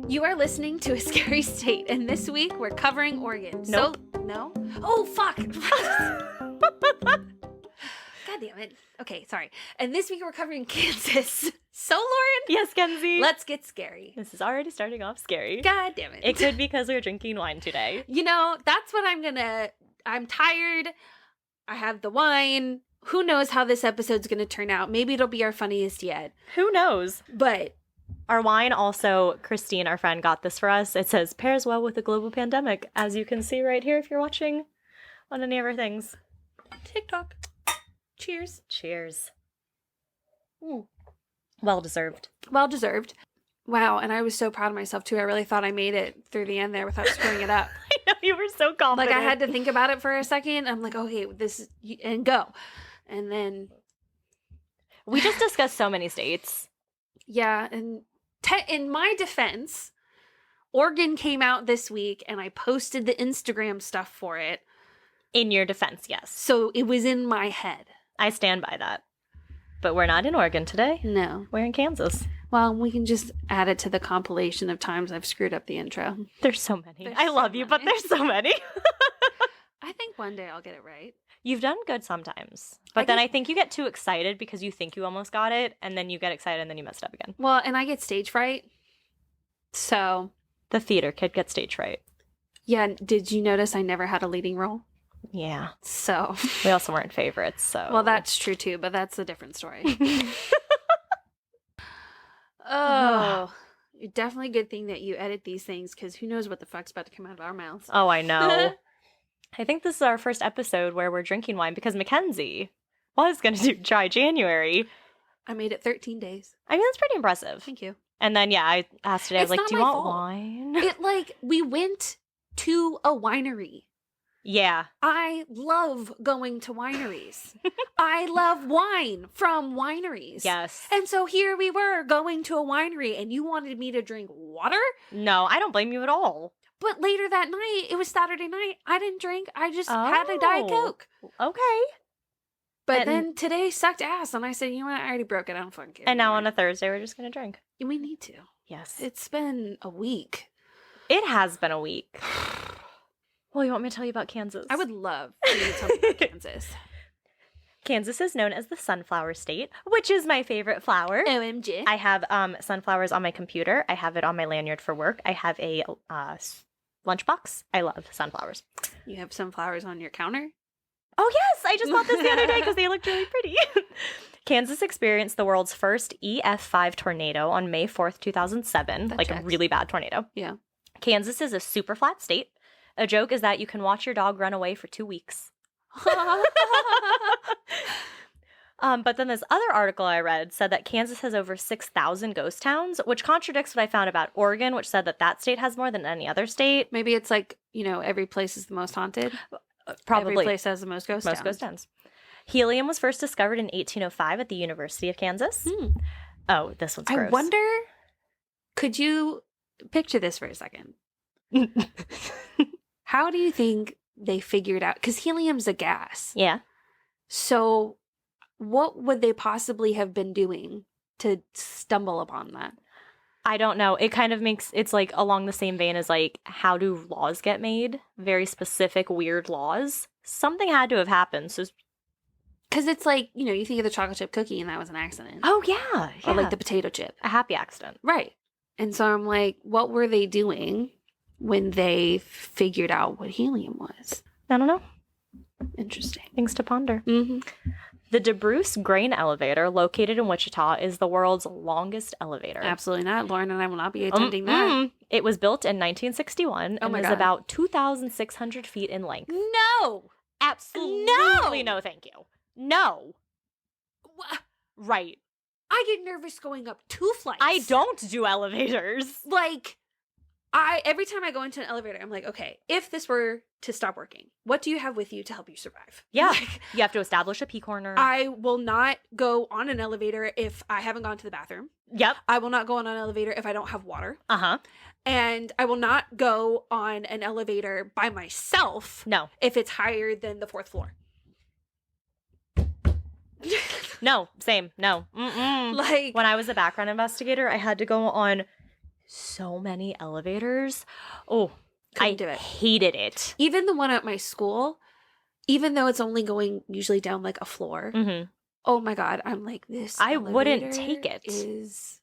You are listening to A Scary State, and this week we're covering Oregon. Nope. So, no? Oh, fuck! God damn it. Okay, sorry. And this week we're covering Kansas. So, Lauren? Yes, Kenzie. Let's get scary. This is already starting off scary. God damn it. It could be because we're drinking wine today. You know, that's what I'm tired. I have the wine. Who knows how this episode's gonna turn out? Maybe it'll be our funniest yet. Who knows? But our wine also, Christine, our friend, got this for us. It says, pairs well with the global pandemic, as you can see right here if you're watching on any of our things. TikTok. Cheers. Cheers. Ooh. Well deserved. Well deserved. Wow, and I was so proud of myself, too. I really thought I made it through the end there without screwing it up. I know, you were so confident. Like, I had to think about it for a second. I'm like, okay, and go. And then we just discussed so many states. Yeah, and in my defense, Oregon came out this week, and I posted the Instagram stuff for it. In your defense, yes. So it was in my head. I stand by that. But we're not in Oregon today. No. We're in Kansas. Well, we can just add it to the compilation of times I've screwed up the intro. There's so many. I love you, but there's so many. I think one day I'll get it right. You've done good sometimes. But then I think you get too excited because you think you almost got it, and then you get excited and then you messed up again. Well, and I get stage fright. So. The theater kid gets stage fright. Yeah, did you notice I never had a leading role? Yeah. So. We also weren't favorites, so. Well, that's true too, but that's a different story. Oh. Definitely a good thing that you edit these things, because who knows what the fuck's about to come out of our mouths. Oh, I know. I think this is our first episode where we're drinking wine because Mackenzie was going to do dry January. I made it 13 days. I mean, that's pretty impressive. Thank you. And then, yeah, I asked today, I was like, do you want fault. wine? We went to a winery. Yeah. I love going to wineries. I love wine from wineries. Yes. And so here we were going to a winery, and you wanted me to drink water? No, I don't blame you at all. But later that night, it was Saturday night, I didn't drink. I just had a Diet Coke. Okay. But then today sucked ass, and I said, you know what? I already broke it. I don't fucking care. And now on a Thursday, we're just going to drink. We need to. Yes. It's been a week. It has been a week. Well, you want me to tell you about Kansas? I would love for you to tell me about Kansas. Kansas is known as the Sunflower State, which is my favorite flower. OMG. I have sunflowers on my computer. I have it on my lanyard for work. I have a lunchbox. I love sunflowers. You have sunflowers on your counter? Oh, yes. I just bought this the other day because they looked really pretty. Kansas experienced the world's first EF5 tornado on May 4th, 2007. That like checks. a really bad tornado. Yeah. Kansas is a super flat state. A joke is that you can watch your dog run away for 2 weeks. But then this other article I read said that Kansas has over 6,000 ghost towns, which contradicts what I found about Oregon, which said that state has more than any other state. Maybe it's like, every place is the most haunted. Probably. Every place has the most ghost towns. Most ghost towns. Helium was first discovered in 1805 at the University of Kansas. Oh, this one's gross. I wonder, could you picture this for a second? How do you think they figured out? Because helium's a gas. Yeah. So what would they possibly have been doing to stumble upon that? I don't know. It kind of it's like along the same vein as like, how do laws get made? Very specific, weird laws. Something had to have happened. So, because it's like, you think of the chocolate chip cookie and that was an accident. Oh, yeah. Or like the potato chip. A happy accident. Right. And so I'm like, what were they doing when they figured out what helium was? I don't know. Interesting. Things to ponder. Mm-hmm. The DeBruce Grain Elevator, located in Wichita, is the world's longest elevator. Absolutely not. Lauren and I will not be attempting that. It was built in 1961 and is about 2,600 feet in length. No! Absolutely no, thank you. No. Right. I get nervous going up 2 flights. I don't do elevators. Like, every time I go into an elevator, I'm like, okay, if this were to stop working, what do you have with you to help you survive? Yeah. Like, you have to establish a pee corner. I will not go on an elevator if I haven't gone to the bathroom. Yep. I will not go on an elevator if I don't have water. Uh-huh. And I will not go on an elevator by myself. No. If it's higher than the 4th floor. No, same. No. Like, when I was a background investigator, I had to go on so many elevators. Oh, Couldn't do it. Hated it. Even the one at my school, even though it's only going usually down like a floor. Mm-hmm. Oh my God. I'm like, this I wouldn't elevator take it. is...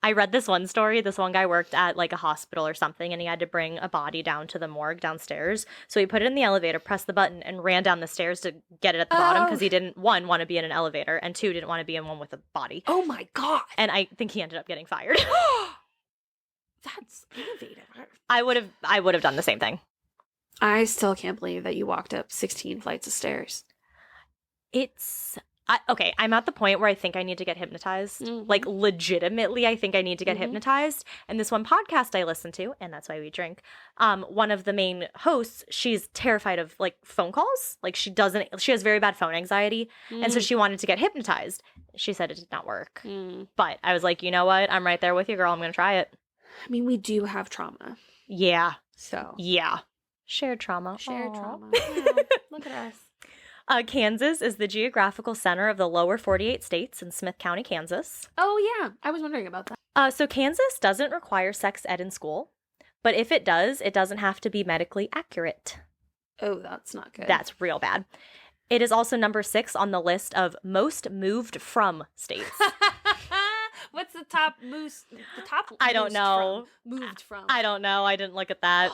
I read this one story. This one guy worked at like a hospital or something, and he had to bring a body down to the morgue downstairs. So he put it in the elevator, pressed the button, and ran down the stairs to get it at the bottom because he didn't, one, want to be in an elevator, and two, didn't want to be in one with a body. Oh my God. And I think he ended up getting fired. That's innovative. I would have done the same thing. I still can't believe that you walked up 16 flights of stairs. Okay, I'm at the point where I think I need to get hypnotized. Mhm. Like, legitimately, I think I need to get Mhm. hypnotized. And this one podcast I listen to, and that's why we drink, one of the main hosts, she's terrified of, like, phone calls. Like, she has very bad phone anxiety. And so she wanted to get hypnotized. She said it did not work. Mm. But I was like, you know what? I'm right there with you, girl. I'm going to try it. I mean, we do have trauma. Yeah. So. Yeah. Shared trauma. Shared Aw. trauma. Wow, look at us. Kansas is the geographical center of the lower 48 states in Smith County, Kansas. Oh, yeah. I was wondering about that. So Kansas doesn't require sex ed in school, but if it does, it doesn't have to be medically accurate. Oh, that's not good. That's real bad. It is also number 6 on the list of most moved from states. What's the top moose? The top. I don't know. Moved from. I don't know. I didn't look at that.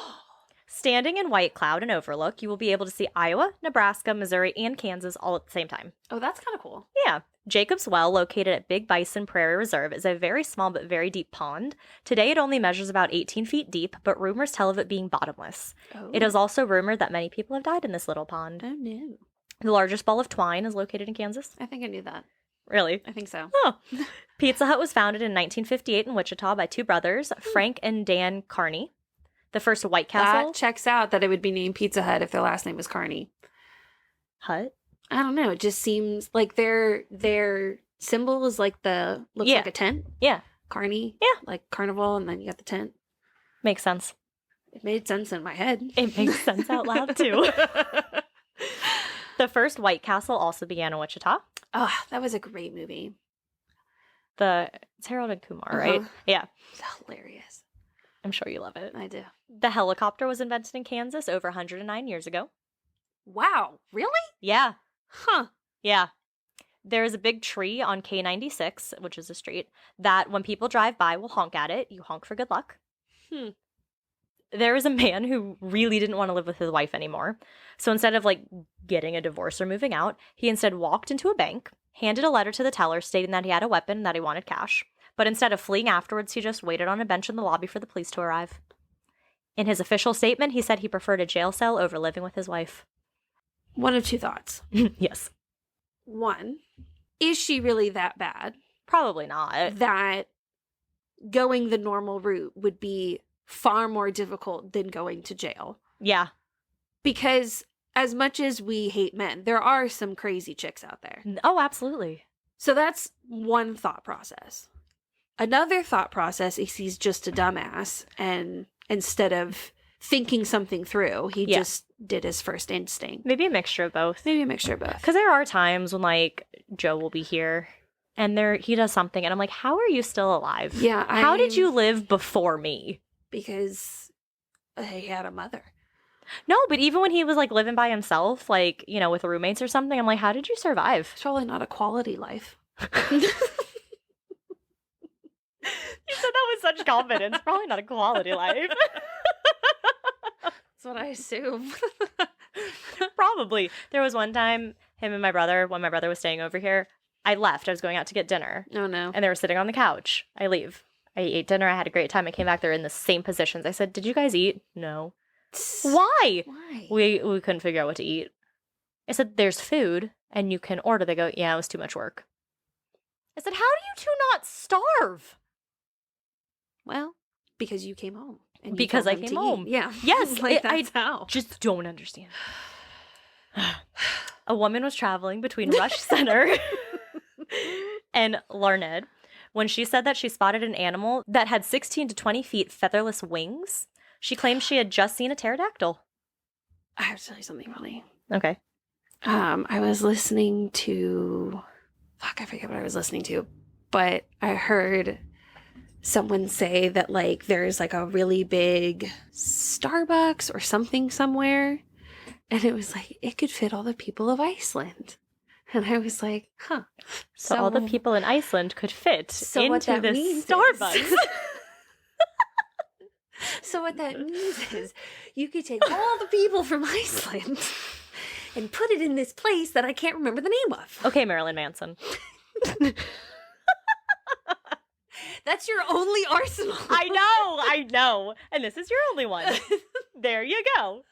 Standing in White Cloud and Overlook, you will be able to see Iowa, Nebraska, Missouri, and Kansas all at the same time. Oh, that's kind of cool. Yeah. Jacob's Well, located at Big Bison Prairie Reserve, is a very small but very deep pond. Today, it only measures about 18 feet deep, but rumors tell of it being bottomless. Oh. It is also rumored that many people have died in this little pond. Oh, no. The largest ball of twine is located in Kansas. I think I knew that. Really? I think so. Oh. Pizza Hut was founded in 1958 in Wichita by two brothers, Frank and Dan Carney. The first White Castle. That checks out that it would be named Pizza Hut if their last name was Carney. Hut? I don't know. It just seems like their symbol is like looks like a tent. Yeah. Carney. Yeah. Like carnival, and then you got the tent. Makes sense. It made sense in my head. It makes sense out loud, too. The first White Castle also began in Wichita. Oh, that was a great movie. It's Harold and Kumar, right? Yeah. It's hilarious. I'm sure you love it. I do. The helicopter was invented in Kansas over 109 years ago. Wow. Really? Yeah. Huh. Yeah. There is a big tree on K96, which is a street, that when people drive by will honk at it. You honk for good luck. There is a man who really didn't want to live with his wife anymore. So instead of like getting a divorce or moving out, he instead walked into a bank, handed a letter to the teller stating that he had a weapon and that he wanted cash. But instead of fleeing afterwards, he just waited on a bench in the lobby for the police to arrive. In his official statement, he said he preferred a jail cell over living with his wife. One of two thoughts. Yes. One, is she really that bad? Probably not. That going the normal route would be far more difficult than going to jail. Yeah. Because as much as we hate men, there are some crazy chicks out there. Oh, absolutely. So that's one thought process. Another thought process is he's just a dumbass, and instead of thinking something through, he just did his first instinct. Maybe a mixture of both. Maybe a mixture of both. Because there are times when, like, Joe will be here and he does something, and I'm like, how are you still alive? Yeah. How did you live before me? Because he had a mother. No, but even when he was, like, living by himself, like, you know, with roommates or something, I'm like, how did you survive? It's probably not a quality life. You said that with such confidence. Probably not a quality life. That's what I assume. Probably. There was one time, him and my brother, when my brother was staying over here, I left. I was going out to get dinner. Oh, no. And they were sitting on the couch. I leave. I ate dinner. I had a great time. I came back. They're in the same positions. I said, did you guys eat? No. Why? Why? We couldn't figure out what to eat. I said, there's food, and you can order. They go, yeah, it was too much work. I said, how do you two not starve? Well, because you came home. And you Because told I him came to home. eat. Yeah. Yes, Like, I that's how. just don't understand. A woman was traveling between Rush Center and Larned when she said that she spotted an animal that had 16 to 20 feet featherless wings. She claimed she had just seen a pterodactyl. I have to tell you something funny. Okay. I was listening to... Fuck, I forget what I was listening to. But I heard someone say that, like, there's, like, a really big Starbucks or something somewhere. And it was like, it could fit all the people of Iceland. And I was like, huh. So all the people in Iceland could fit into this Starbucks. So what that means is you could take all the people from Iceland and put it in this place that I can't remember the name of. Okay, Marilyn Manson. That's your only arsenal. I know. And this is your only one. There you go.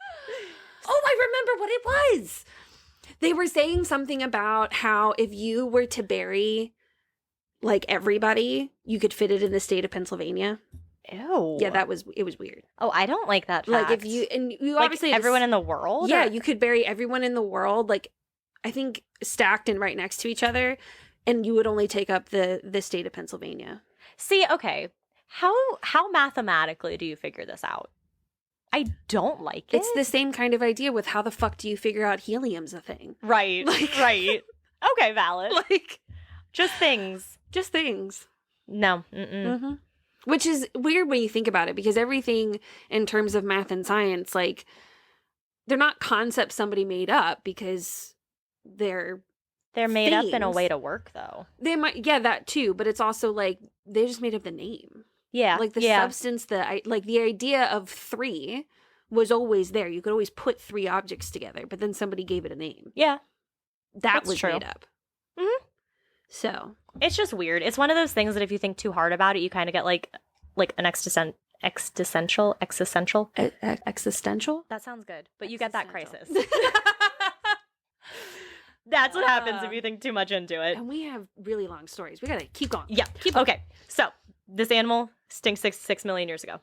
Oh, I remember what it was. They were saying something about how if you were to bury, like, everybody, you could fit it in the state of Pennsylvania. Ew. Yeah, it was weird. Oh, I don't like that fact. Like, if you like obviously everyone in the world? Yeah, or? you could bury everyone in the world, like, I think stacked and right next to each other, and you would only take up the state of Pennsylvania. See, okay. How mathematically do you figure this out? I don't like it. It's the same kind of idea with how the fuck do you figure out helium's a thing? Right, Like, right. Okay, valid. Like, just things. Just things. No. Mm-mm. Which is weird when you think about it, because everything in terms of math and science, like, they're not concepts somebody made up, because they're made up in a things. way to work, though. They might, yeah, that too, but it's also like they just made up the name. Yeah. Like the substance, like the idea of three was always there. You could always put three objects together, but then somebody gave it a name. Yeah. That That's was true. made up. Mm-hmm. So. It's just weird. It's one of those things that if you think too hard about it, you kind of get like an existential? Existential? That sounds good. But you get that crisis. That's what happens if you think too much into it. And we have really long stories. We gotta keep going. Yeah. Okay. So this animal extinct 6 million years ago.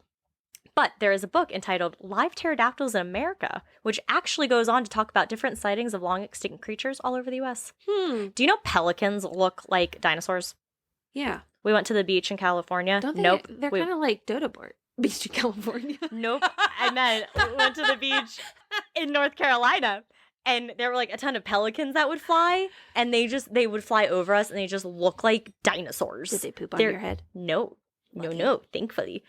But there is a book entitled Live Pterodactyls in America, which actually goes on to talk about different sightings of long extinct creatures all over the U.S. Do you know pelicans look like dinosaurs? Yeah. We went to the beach in California. Don't they? Nope. They're kind of like Dodobort. Beach in California. Nope. I meant we went to the beach in North Carolina. And there were like a ton of pelicans that would fly, and they would fly over us, and they just look like dinosaurs. Did they poop on your head? No. No, thankfully.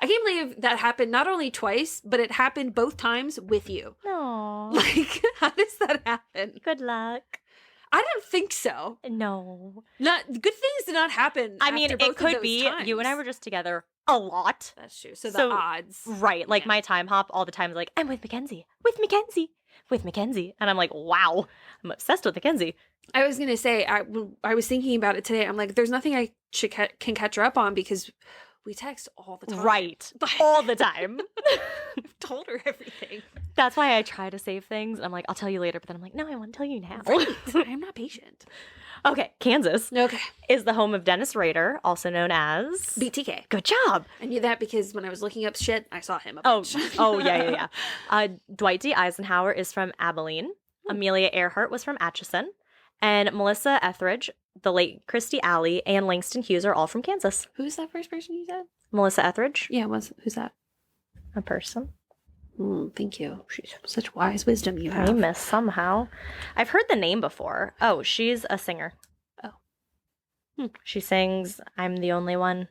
I can't believe that happened not only twice, but it happened both times with you. No. Like, how does that happen? Good luck. I don't think so. No. Good things did not happen. I mean, after both it could of those be times. you and I were just together a lot. That's true. So the odds. Right. Like my time hop all the time is like, I'm with Mackenzie. And I'm like, wow, I'm obsessed with Mackenzie. I was going to say, I was thinking about it today. I'm like, there's nothing I can catch her up on because we text all the time. Right. All the time. I've told her everything. That's why I try to save things. I'm like, I'll tell you later. But then I'm like, no, I want to tell you now. Right. I'm not patient. Okay. Kansas. Okay. Is the home of Dennis Rader, also known as BTK. Good job. I knew that because when I was looking up shit, I saw him a bunch. Yeah. Dwight D. Eisenhower is from Abilene. Amelia Earhart was from Atchison. And Melissa Etheridge, the late Christy Alley, and Langston Hughes are all from Kansas. Who's that first person you said? Melissa Etheridge. Yeah, who's that? A person. Thank you. She's such wise wisdom you have. Famous somehow. I've heard the name before. Oh, she's a singer. Oh. She sings, I'm the only one,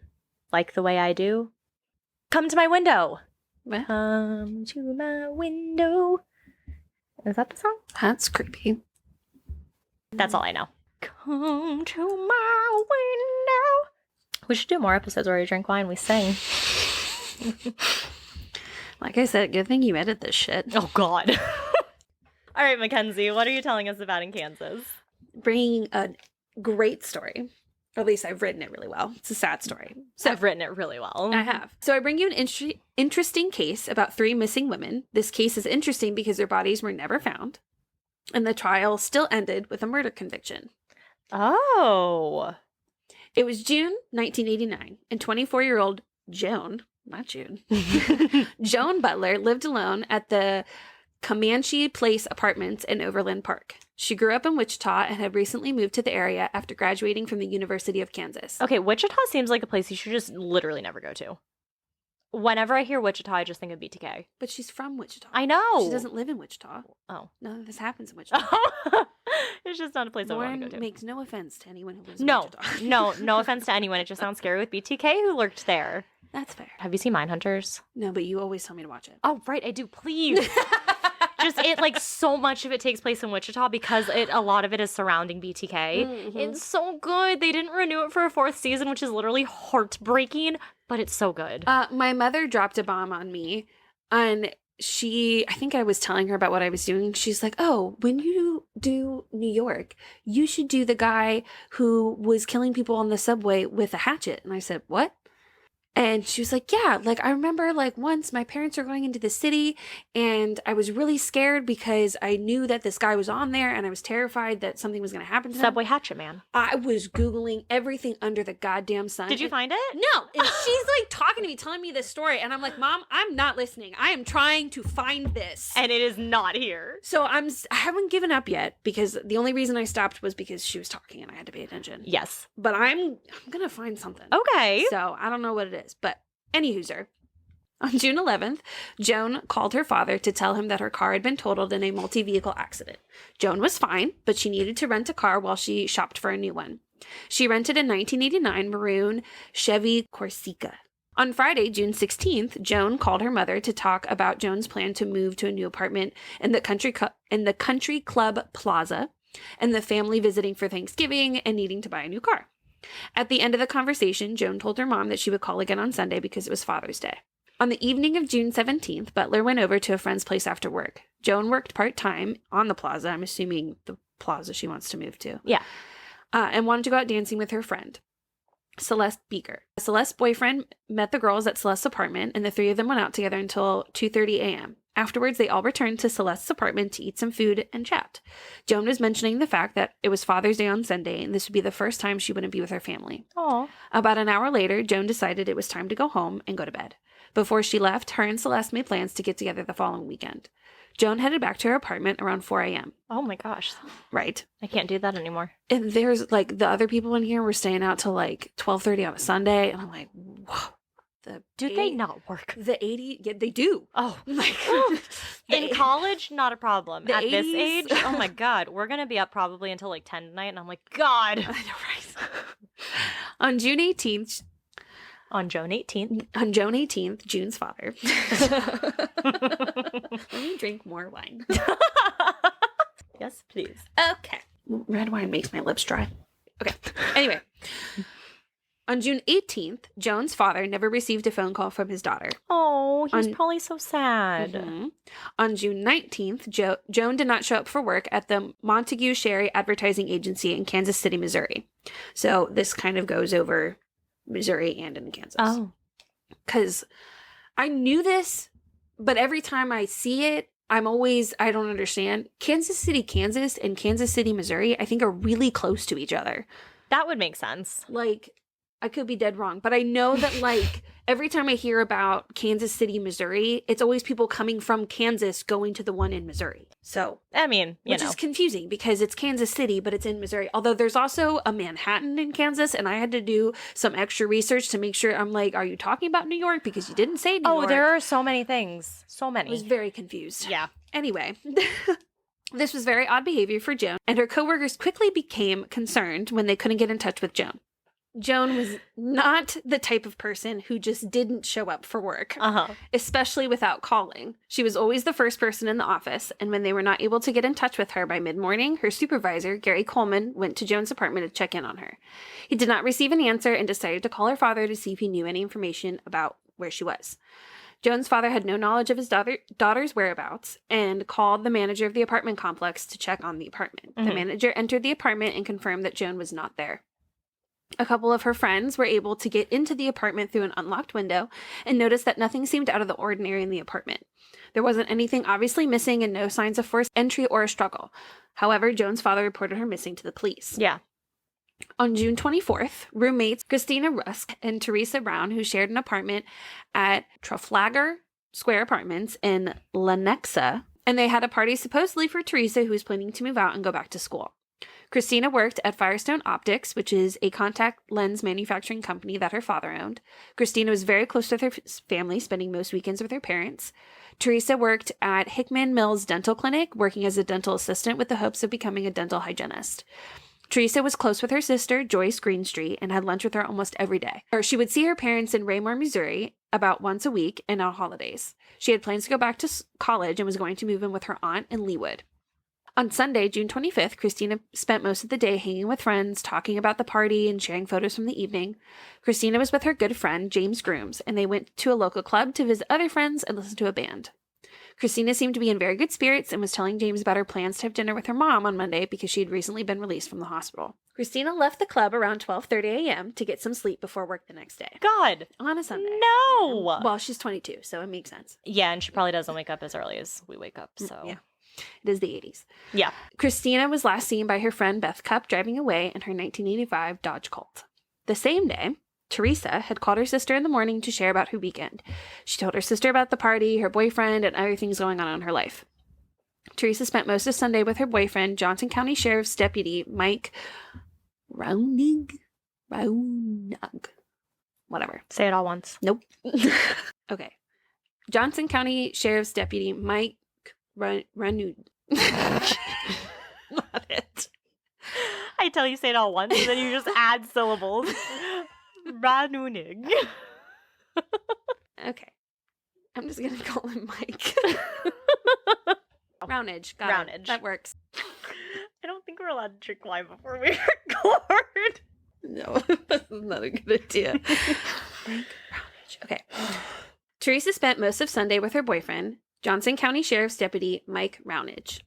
like the way I do. Come to my window. What? Come to my window. Is that the song? That's creepy. That's all I know. Come to my window. We should do more episodes where we drink wine, we sing. Like I said, good thing you edit this shit. Oh, God. All right, Mackenzie, what are you telling us about in Kansas? Bringing a great story. Or at least I've written it really well. It's a sad story. So I've written it really well. I have. So I bring you an interesting case about 3 missing women. This case is interesting because their bodies were never found. And the trial still ended with a murder conviction. Oh. It was June 1989, and 24-year-old Joan Butler lived alone at the Comanche Place Apartments in Overland Park. She grew up in Wichita and had recently moved to the area after graduating from the University of Kansas. Okay, Wichita seems like a place you should just literally never go to. Whenever I hear Wichita, I just think of BTK. But she's from Wichita. I know. She doesn't live in Wichita. Oh. None of this happens in Wichita. It's just not a place I want to go Lauren to. makes no offense to anyone who lives in No, Wichita. no offense to anyone. It just sounds scary with BTK who lurked there. That's fair. Have you seen Mindhunters? No, but you always tell me to watch it. Oh, right, I do. Please. Just it, like, so much of it takes place in Wichita because a lot of it is surrounding BTK. Mm-hmm. It's so good. They didn't renew it for a 4th season, which is literally heartbreaking, but it's so good. My mother dropped a bomb on me, and I think I was telling her about what I was doing. She's like, oh, when you do New York, you should do the guy who was killing people on the subway with a hatchet. And I said, what? And she was like, yeah, like I remember like once my parents were going into the city and I was really scared because I knew that this guy was on there and I was terrified that something was going to happen to him. Subway Hatchet Man. I was Googling everything under the goddamn sun. Did you find it? No. And she's like talking to me, telling me this story. And I'm like, Mom, I'm not listening. I am trying to find this. And it is not here. So I haven't given up yet because the only reason I stopped was because she was talking and I had to pay attention. Yes. But I'm going to find something. Okay. So I don't know what it is. But anywho's, on June 11th, Joan called her father to tell him that her car had been totaled in a multi-vehicle accident. Joan was fine, but she needed to rent a car while she shopped for a new one. She rented a 1989 maroon Chevy Corsica. On Friday, June 16th, Joan called her mother to talk about Joan's plan to move to a new apartment in the Country Club Plaza and the family visiting for Thanksgiving and needing to buy a new car. At the end of the conversation, Joan told her mom that she would call again on Sunday because it was Father's Day. On the evening of June 17th, Butler went over to a friend's place after work. Joan worked part-time on the plaza, I'm assuming the plaza she wants to move to. Yeah. And wanted to go out dancing with her friend, Celeste Beaker. Celeste's boyfriend met the girls at Celeste's apartment, and the three of them went out together until 2:30 a.m. Afterwards, they all returned to Celeste's apartment to eat some food and chat. Joan was mentioning the fact that it was Father's Day on Sunday, and this would be the first time she wouldn't be with her family. Aww. About an hour later, Joan decided it was time to go home and go to bed. Before she left, her and Celeste made plans to get together the following weekend. Joan headed back to her apartment around 4 a.m. Oh my gosh. Right. I can't do that anymore. And there's, like, the other people in here were staying out till, like, 12:30 on a Sunday, and I'm like, whoa. Do they not work? The 80, yeah, they do. Oh, Like, in college, not a problem. The At this 80s? age, oh my God, we're going to be up probably until like 10 tonight. And I'm like, God. I know, right? On June 18th, June's father. Let me drink more wine. Yes, please. Okay. Red wine makes my lips dry. Okay. Anyway. On June 18th, Joan's father never received a phone call from his daughter. Oh, he's probably so sad. Mm-hmm. On June 19th, Joan did not show up for work at the Montague Sherry Advertising Agency in Kansas City, Missouri. So this kind of goes over Missouri and in Kansas. Oh. Because I knew this, but every time I see it, I don't understand. Kansas City, Kansas and Kansas City, Missouri, I think are really close to each other. That would make sense. Like, I could be dead wrong, but I know that, like, every time I hear about Kansas City, Missouri, it's always people coming from Kansas going to the one in Missouri. So, I mean, which is confusing because it's Kansas City, but it's in Missouri. Although there's also a Manhattan in Kansas, and I had to do some extra research to make sure. I'm like, are you talking about New York? Because you didn't say New York. Oh, there are so many things. So many. I was very confused. Yeah. Anyway. This was very odd behavior for Joan, and her coworkers quickly became concerned when they couldn't get in touch with Joan. Joan was not the type of person who just didn't show up for work, especially without calling. She was always the first person in the office, and when they were not able to get in touch with her by mid-morning, her supervisor, Gary Coleman, went to Joan's apartment to check in on her. He did not receive an answer and decided to call her father to see if he knew any information about where she was. Joan's father had no knowledge of his daughter's whereabouts and called the manager of the apartment complex to check on the apartment. The manager entered the apartment and confirmed that Joan was not there. A couple of her friends were able to get into the apartment through an unlocked window and noticed that nothing seemed out of the ordinary in the apartment. There wasn't anything obviously missing and no signs of forced entry or a struggle. However, Joan's father reported her missing to the police. Yeah. On June 24th, roommates Christina Rusk and Teresa Brown, who shared an apartment at Trafalgar Square Apartments in Lenexa, and they had a party supposedly for Teresa, who was planning to move out and go back to school. Christina worked at Firestone Optics, which is a contact lens manufacturing company that her father owned. Christina was very close with her family, spending most weekends with her parents. Teresa worked at Hickman Mills Dental Clinic, working as a dental assistant with the hopes of becoming a dental hygienist. Teresa was close with her sister, Joyce Greenstreet, and had lunch with her almost every day. She would see her parents in Raymore, Missouri, about once a week and on holidays. She had plans to go back to college and was going to move in with her aunt in Leawood. On Sunday, June 25th, Christina spent most of the day hanging with friends, talking about the party, and sharing photos from the evening. Christina was with her good friend, James Grooms, and they went to a local club to visit other friends and listen to a band. Christina seemed to be in very good spirits and was telling James about her plans to have dinner with her mom on Monday because she had recently been released from the hospital. Christina left the club around 12:30 a.m. to get some sleep before work the next day. God. On a Sunday. No! Well, she's 22, so it makes sense. Yeah, and she probably doesn't wake up as early as we wake up, so. Yeah. It is the 80s. Yeah. Christina was last seen by her friend Beth Cupp driving away in her 1985 Dodge Colt. The same day, Teresa had called her sister in the morning to share about her weekend. She told her sister about the party, her boyfriend, and other things going on in her life. Teresa spent most of Sunday with her boyfriend, Johnson County Sheriff's Deputy Mike Raunig. Whatever. Say it all once. Nope. Okay. Johnson County Sheriff's Deputy Mike Raunig. Not it. I tell you say it all once, and then you just add syllables. Ranunig. Okay. I'm just going to call him Mike. Roundage. Got Roundage. it. That works. I don't think we're allowed to drink wine before we record. No, that's not a good idea. Mike Roundage. Okay. Teresa spent most of Sunday with her boyfriend, Johnson County Sheriff's Deputy Mike Roundage.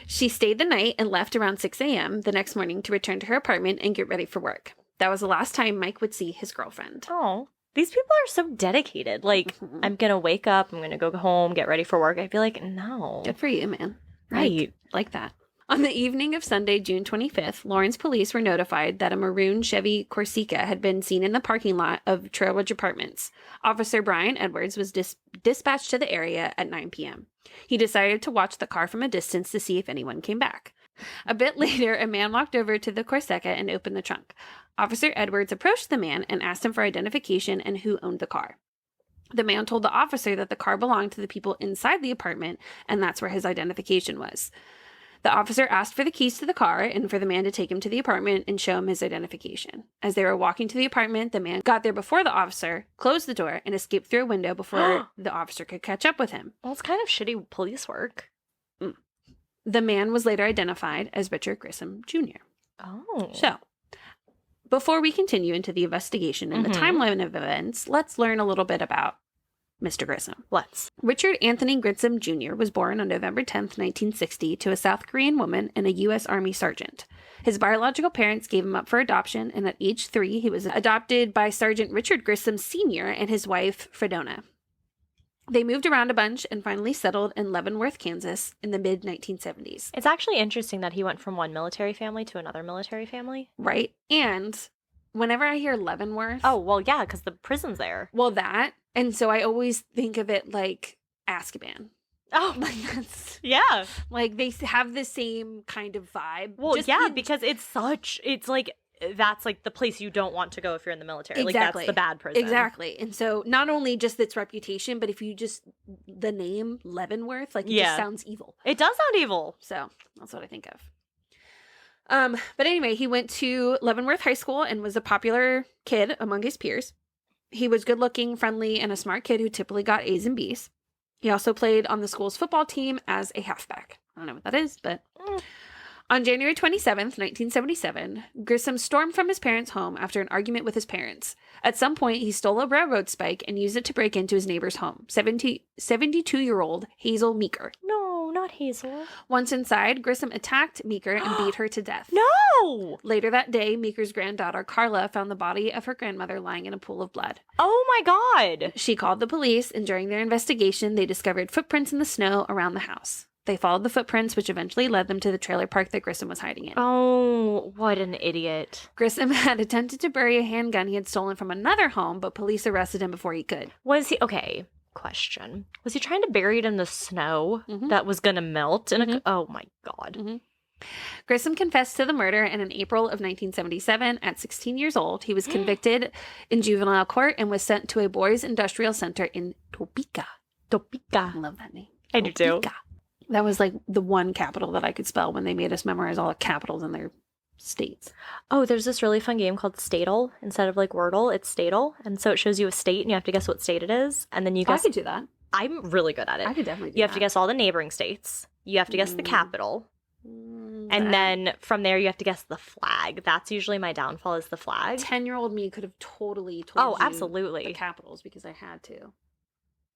She stayed the night and left around 6 a.m. the next morning to return to her apartment and get ready for work. That was the last time Mike would see his girlfriend. Oh, these people are so dedicated. Like, I'm going to wake up, I'm going to go home, get ready for work. I'd be like, no. Good for you, man. Right. Like that. On the evening of Sunday, June 25th, Lawrence police were notified that a maroon Chevy Corsica had been seen in the parking lot of Trailridge Apartments. Officer Brian Edwards was dispatched to the area at 9 p.m. He decided to watch the car from a distance to see if anyone came back. A bit later, a man walked over to the Corsica and opened the trunk. Officer Edwards approached the man and asked him for identification and who owned the car. The man told the officer that the car belonged to the people inside the apartment, and that's where his identification was. The officer asked for the keys to the car and for the man to take him to the apartment and show him his identification. As they were walking to the apartment, the man got there before the officer, closed the door, and escaped through a window before the officer could catch up with him. Well, it's kind of shitty police work. The man was later identified as Richard Grissom Jr. Oh. So, before we continue into the investigation and the timeline of events, let's learn a little bit about Mr. Grissom. Let's. Richard Anthony Grissom Jr. was born on November 10th, 1960, to a South Korean woman and a U.S. Army sergeant. His biological parents gave him up for adoption, and at age 3, he was adopted by Sergeant Richard Grissom Sr. and his wife, Fredona. They moved around a bunch and finally settled in Leavenworth, Kansas in the mid-1970s. It's actually interesting that he went from one military family to another military family. Right? And whenever I hear Leavenworth... Oh, well, yeah, because the prison's there. Well, that. And so I always think of it like Azkaban. Oh. Like that's... Yeah. Like they have the same kind of vibe. Well, yeah, because it's like... That's like the place you don't want to go if you're in the military. Exactly. Like that's the bad prison. Exactly. And so not only just its reputation, but if you just the name Leavenworth, like it just sounds evil. It does sound evil. So that's what I think of. But anyway, he went to Leavenworth High School and was a popular kid among his peers. He was good looking, friendly, and a smart kid who typically got A's and B's. He also played on the school's football team as a halfback. I don't know what that is, but... On January 27th, 1977, Grissom stormed from his parents' home after an argument with his parents. At some point, he stole a railroad spike and used it to break into his neighbor's home, 72-year-old Hazel Meeker. No, not Hazel. Once inside, Grissom attacked Meeker and beat her to death. No! Later that day, Meeker's granddaughter, Carla, found the body of her grandmother lying in a pool of blood. Oh my God! She called the police, and during their investigation, they discovered footprints in the snow around the house. They followed the footprints, which eventually led them to the trailer park that Grissom was hiding in. Oh, what an idiot. Grissom had attempted to bury a handgun he had stolen from another home, but police arrested him before he could. Was he... Okay, question. Was he trying to bury it in the snow that was going to melt? Oh, my God. Grissom confessed to the murder, and in April of 1977, at 16 years old, he was convicted in juvenile court and was sent to a boys' industrial center in Topeka. Topeka. I love that name. I do too. That was like the one capital that I could spell when they made us memorize all the capitals in their states. Oh, there's this really fun game called Statel. Instead of like Wordle, it's Statel. And so it shows you a state and you have to guess what state it is. And then you guess. I could do that. I'm really good at it. I could definitely do that. You have to guess all the neighboring states. You have to guess the capital. And then from there, you have to guess the flag. That's usually my downfall, is the flag. 10-year-old me could have totally told you absolutely. the capitals because I had to.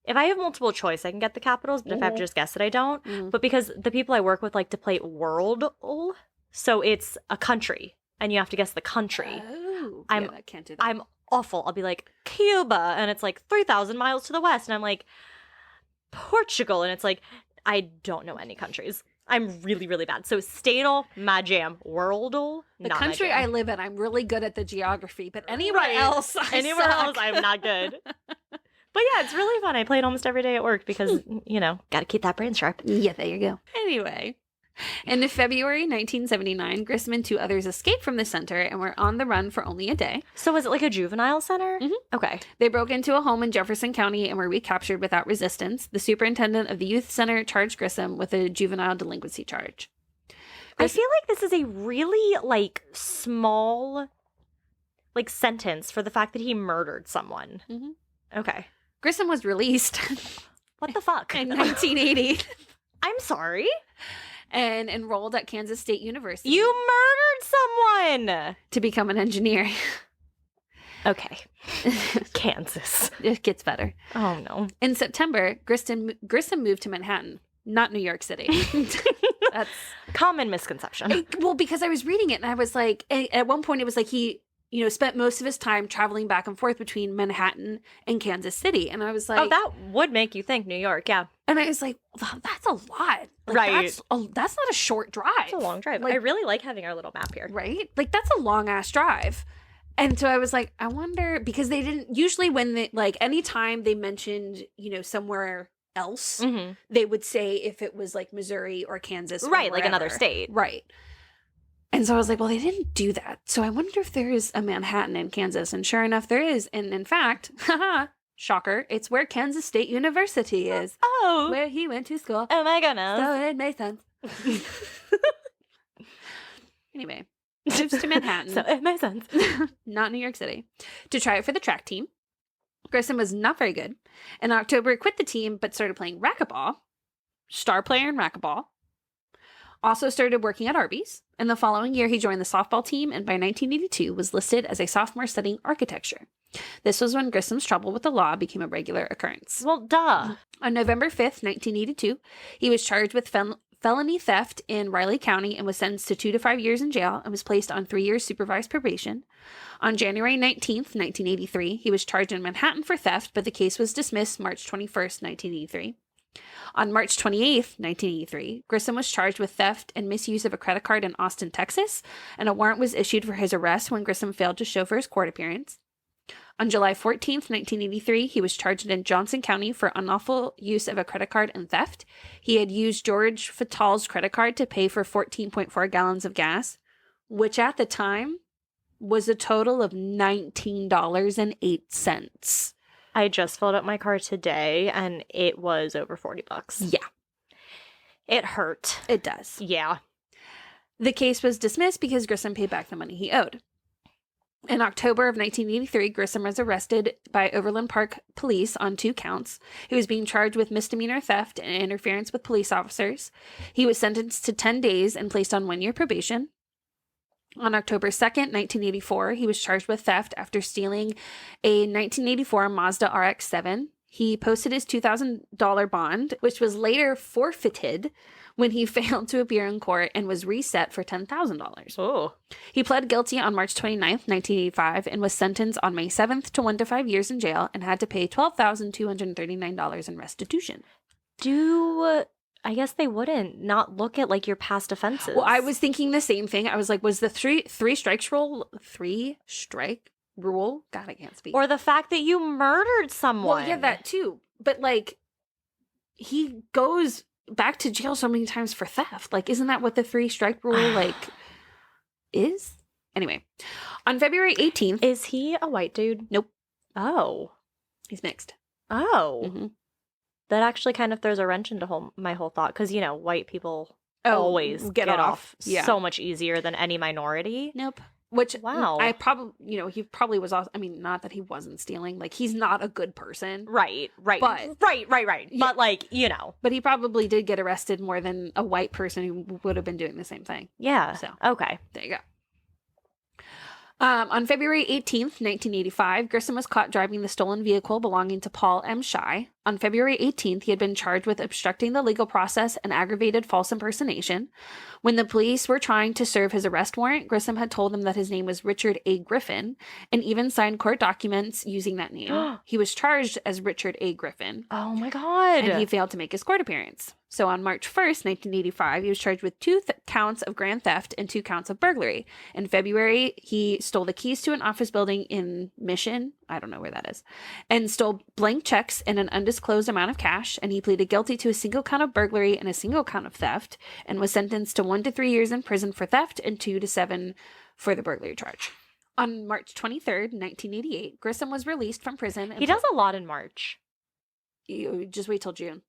If I have multiple choice, I can get the capitals, but if I have to just guess it, I don't. But because the people I work with like to play Wordle, so it's a country, and you have to guess the country. Oh, I can't do that. I'm awful. I'll be like, Cuba, and it's like 3,000 miles to the west, and I'm like, Portugal, and it's like, I don't know any countries. I'm really, really bad. So Statel, my jam. Wordle, the not country my jam. I live in, I'm really good at the geography, but anywhere else, anywhere else, I'm not good. But yeah, it's really fun. I play it almost every day at work because, got to keep that brain sharp. Yeah, there you go. Anyway, in February 1979, Grissom and 2 others escaped from the center and were on the run for only a day. So was it like a juvenile center? Mm-hmm. Okay. They broke into a home in Jefferson County and were recaptured without resistance. The superintendent of the youth center charged Grissom with a juvenile delinquency charge. I feel like this is a really, small, sentence for the fact that he murdered someone. Mm-hmm. Okay. Grissom was released. What the fuck? In 1980. I'm sorry? And enrolled at Kansas State University. You murdered someone! To become an engineer. Okay. Kansas. It gets better. Oh, no. In September, Grissom moved to Manhattan, not New York City. That's common misconception. Well, because I was reading it and I was like, at one point it was like he, spent most of his time traveling back and forth between Manhattan and Kansas City. And I was like... Oh, that would make you think New York, yeah. And I was like, that's a lot. Right. That's not a short drive. It's a long drive. I really like having our little map here. Right? That's a long-ass drive. And so I was like, I wonder... Because they didn't... Usually when they... anytime they mentioned, somewhere else, they would say if it was, Missouri or Kansas or right, wherever. another state. Right. And so I was like, well, they didn't do that. So I wonder if there is a Manhattan in Kansas. And sure enough, there is. And in fact, shocker, it's where Kansas State University is. Oh. Where he went to school. Oh my goodness. So it made sense. Anyway, moves to Manhattan. So it made sense. Not New York City. To try it for the track team. Grissom was not very good. In October, quit the team, but started playing racquetball. Star player in racquetball. Also started working at Arby's. In the following year, he joined the softball team and by 1982 was listed as a sophomore studying architecture. This was when Grissom's trouble with the law became a regular occurrence. Well, duh. On November 5th, 1982, he was charged with felony theft in Riley County and was sentenced to 2 to 5 years in jail and was placed on 3 years supervised probation. On January 19th, 1983, he was charged in Manhattan for theft, but the case was dismissed March 21st, 1983. On March 28th, 1983, Grissom was charged with theft and misuse of a credit card in Austin, Texas, and a warrant was issued for his arrest when Grissom failed to show for his court appearance. On July 14th, 1983, he was charged in Johnson County for unlawful use of a credit card and theft. He had used George Fatal's credit card to pay for 14.4 gallons of gas, which at the time was a total of $19.08. I just filled up my car today and it was over $40. Yeah. It hurt. It does. Yeah. The case was dismissed because Grissom paid back the money he owed. In October of 1983, Grissom was arrested by Overland Park police on 2 counts. He was being charged with misdemeanor theft and interference with police officers. He was sentenced to 10 days and placed on 1-year probation. On October 2nd, 1984, he was charged with theft after stealing a 1984 Mazda RX-7. He posted his $2,000 bond, which was later forfeited when he failed to appear in court and was reset for $10,000. Oh. He pled guilty on March 29th, 1985, and was sentenced on May 7th to 1 to 5 years in jail and had to pay $12,239 in restitution. I guess they wouldn't not look at your past offenses. Well, I was thinking the same thing. I was like, was the three strike rule? God, I can't speak. Or the fact that you murdered someone. Well, yeah, that too. But he goes back to jail so many times for theft. Like, isn't that what the 3-strike rule, like, is? Anyway, on February 18th... Is he a white dude? Nope. Oh. He's mixed. Oh. Mm-hmm. That actually kind of throws a wrench into my whole thought, because, you know, white people always get off so much easier than any minority. Nope. Which, wow. I probably, you know, he probably was also, I mean, not that he wasn't stealing. Like, he's not a good person. Right. But, Right. Yeah. But, like, you know. But he probably did get arrested more than a white person who would have been doing the same thing. Yeah. So, okay. There you go. On February 18th, 1985, Grissom was caught driving the stolen vehicle belonging to Paul M. Shy. On February 18th, he had been charged with obstructing the legal process and aggravated false impersonation. When the police were trying to serve his arrest warrant, Grissom had told them that his name was Richard A. Griffin and even signed court documents using that name. He was charged as Richard A. Griffin. Oh my God. And he failed to make his court appearance. So on March 1st, 1985, he was charged with 2 counts of grand theft and 2 counts of burglary. In February, he stole the keys to an office building in Mission, I don't know where that is, and stole blank checks and an undisclosed amount of cash, and he pleaded guilty to a single count of burglary and a single count of theft, and was sentenced to 1 to 3 years in prison for theft and 2 to 7 for the burglary charge. On March 23rd, 1988, Grissom was released from prison. He does a lot in March. You just wait till June.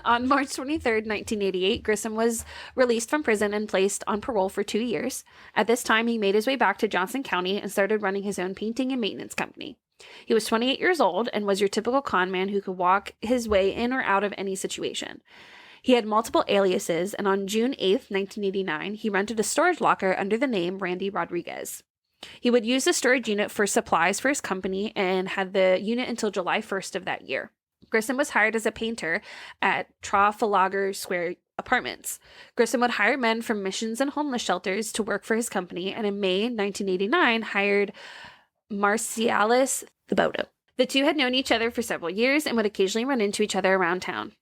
On March 23rd, 1988, Grissom was released from prison and placed on parole for 2 years. At this time, he made his way back to Johnson County and started running his own painting and maintenance company. He was 28 years old and was your typical con man who could walk his way in or out of any situation. He had multiple aliases, and on June 8th, 1989, he rented a storage locker under the name Randy Rodriguez. He would use the storage unit for supplies for his company and had the unit until July 1st of that year. Grissom was hired as a painter at Trafalgar Square Apartments. Grissom would hire men from missions and homeless shelters to work for his company, and in May 1989 hired Marcialis Thibodeau. The two had known each other for several years and would occasionally run into each other around town.